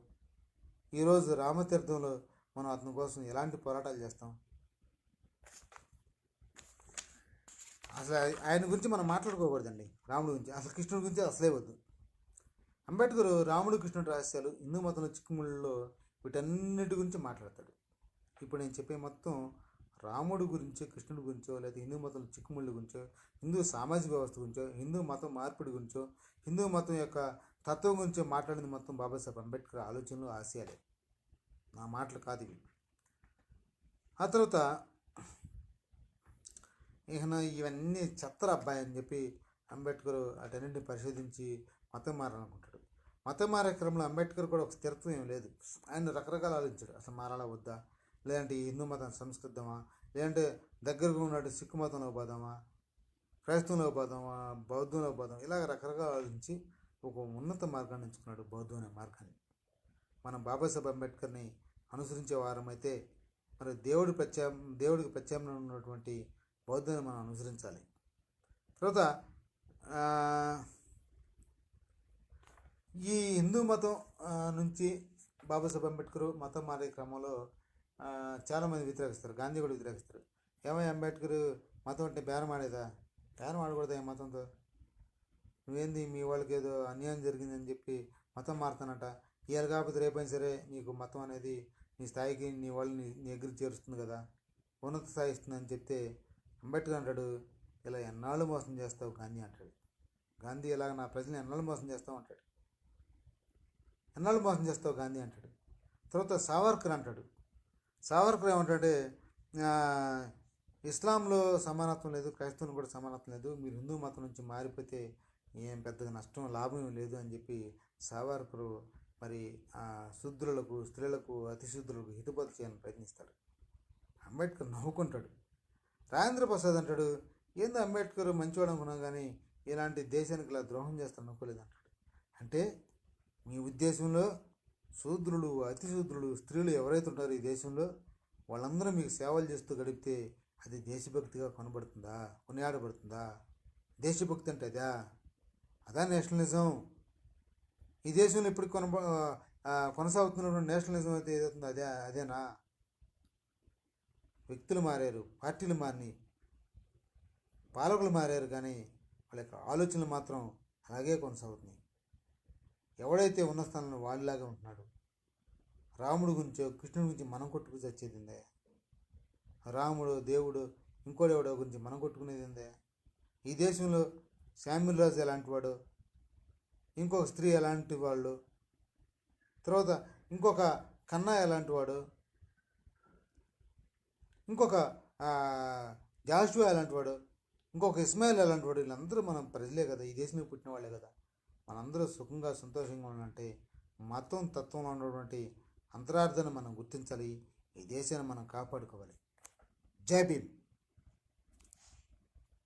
ఈరోజు రామతీర్థంలో మనం అతని కోసం ఎలాంటి పోరాటాలు చేస్తాం? అసలు ఆయన గురించి మనం మాట్లాడుకోకూడదండి. రాముడి గురించి, అసలు కృష్ణుడి గురించి అసలే వద్దు. అంబేద్కర్ రాముడు కృష్ణుడి రహస్యాలు, హిందూ మతంలో చిక్కుముళ్ళలో వీటన్నిటి గురించి మాట్లాడతాడు. ఇప్పుడు నేను చెప్పే మొత్తం రాముడి గురించో, కృష్ణుడి గురించో, లేదా హిందూ మతంలో చిక్కుముళ్ళ గురించో, హిందూ సామాజిక వ్యవస్థ గురించో, హిందూ మతం మార్పిడి గురించో, హిందూ మతం యొక్క తత్వం గురించో మాట్లాడింది మొత్తం బాబాసాహెబ్ అంబేద్కర్ ఆలోచనలు, ఆశయాలే, నా మాటలు కాదు ఇవి. ఆ తర్వాత ఇవన్నీ చెత్తర అబ్బాయి అని చెప్పి అంబేద్కర్ అటన్నింటిని పరిశోధించి మతం మారాలనుకుంటాడు. మతం మారే క్రమంలో అంబేద్కర్ కూడా ఒక స్థిరత్వం ఏం లేదు. ఆయన రకరకాల ఆలోచించాడు. అసలు మారాలా వద్దా, లేదంటే హిందూ మతం సంస్కృతమా, లేదంటే దగ్గరగా ఉన్నట్టు సిక్కు మతంలో పోదామా, క్రైస్తవంలో పోదామా, బౌద్ధంలో పోదామా, ఇలాగ రకరకాల ఆలోచించి ఒక ఉన్నత మార్గాన్ని ఎంచుకున్నాడు, బౌద్ధం అనే మార్గాన్ని. మనం బాబాసాహెబ్ అంబేద్కర్ని అనుసరించే వారమైతే మరి దేవుడికి ప్రత్యామ్నాయం ఉన్నటువంటి బౌద్ధాన్ని మనం అనుసరించాలి. తర్వాత ఈ హిందూ మతం నుంచి బాబాసాహెబ్ అంబేద్కర్ మతం మారే క్రమంలో చాలామంది వ్యతిరేకిస్తారు. గాంధీ కూడా వ్యతిరేకిస్తారు. ఏమై అంబేద్కర్ మతం అంటే బేరం ఆడేదా? బేరం ఆడకూడదా ఈ మతంతో? నువ్వేంది మీ వాళ్ళకి ఏదో అన్యాయం జరిగిందని చెప్పి మతం మారుతానట, ఇవాళ కాకపోతే రేపైనా సరే నీకు మతం అనేది నీ స్థాయికి నీ వాళ్ళని నీ దగ్గరికి చేరుస్తుంది కదా, ఉన్నత స్థాయి ఇస్తుందని చెప్తే అంబేద్కర్ అంటాడు, ఇలా ఎన్నాళ్ళు మోసం చేస్తావు గాంధీ అంటాడు. గాంధీ ఇలాగ నా ప్రజల్ని ఎన్నాళ్ళు మోసం చేస్తావు అంటాడు. ఎన్నాళ్ళు మోసం చేస్తావు గాంధీ అంటాడు. తర్వాత సావర్కర్ అంటాడు. సావర్కర్ ఏమంటాడే, ఇస్లాంలో సమానత్వం లేదు, క్రైస్తవులు కూడా సమానత్వం లేదు, మీరు హిందూ మతం నుంచి మారిపోతే ఏం పెద్దగా నష్టం లాభం లేదు అని చెప్పి సావర్కరు మరి శూద్రులకు, స్త్రీలకు, అతిశూద్రులకు హితబోధ చేయాలని ప్రయత్నిస్తాడు. అంబేద్కర్ నవ్వుకుంటాడు. రాజేంద్ర ప్రసాద్ అంటాడు, ఏందో అంబేద్కర్ మంచివాడు అనుకున్నాం కానీ ఇలాంటి దేశానికి ఇలా ద్రోహం చేస్తాను అనుకోలేదు అంటాడు. అంటే మీ ఉద్దేశంలో శూద్రులు, అతిశూద్రులు, స్త్రీలు ఎవరైతే ఉంటారో ఈ దేశంలో వాళ్ళందరూ మీకు సేవలు చేస్తూ గడిపితే అది దేశభక్తిగా కొనియాడబడుతుందా? దేశభక్తి అంటే అదా నేషనలిజం? ఈ దేశంలో ఇప్పుడు కొనసాగుతున్నటువంటి నేషనలిజం అయితే ఏదవుతుందో అదేనా? వ్యక్తులు మారారు, పార్టీలు మారినాయి, పాలకులు మారారు, కానీ వాళ్ళ యొక్క ఆలోచనలు మాత్రం అలాగే కొనసాగుతున్నాయి. ఎవడైతే ఉన్న స్థానంలో వాళ్ళలాగా ఉంటున్నాడు. రాముడు గురించో, కృష్ణుడి గురించి మనం కొట్టుకు చచ్చేది ఉందే? రాముడు, దేవుడు, ఇంకోడెవడో గురించి మనం కొట్టుకునేది ఉందే? ఈ దేశంలో శామ్యుల్ రాజు ఎలాంటి వాడు, ఇంకొక స్త్రీ ఎలాంటి వాళ్ళు, తర్వాత ఇంకొక కన్నా ఎలాంటి వాడు, ఇంకొక జాషువా ఎలాంటి వాడు, ఇంకొక ఇస్మాయిల్ ఎలాంటి వాడు, వీళ్ళందరూ మనం ప్రజలే కదా, ఈ దేశంలో పుట్టిన వాళ్ళే కదా. మనందరూ సుఖంగా సంతోషంగా ఉండాలంటే మతం తత్వంలో ఉన్నటువంటి అంతరార్థాన్ని మనం గుర్తించాలి. ఈ దేశాన్ని మనం కాపాడుకోవాలి. జై భీమ్.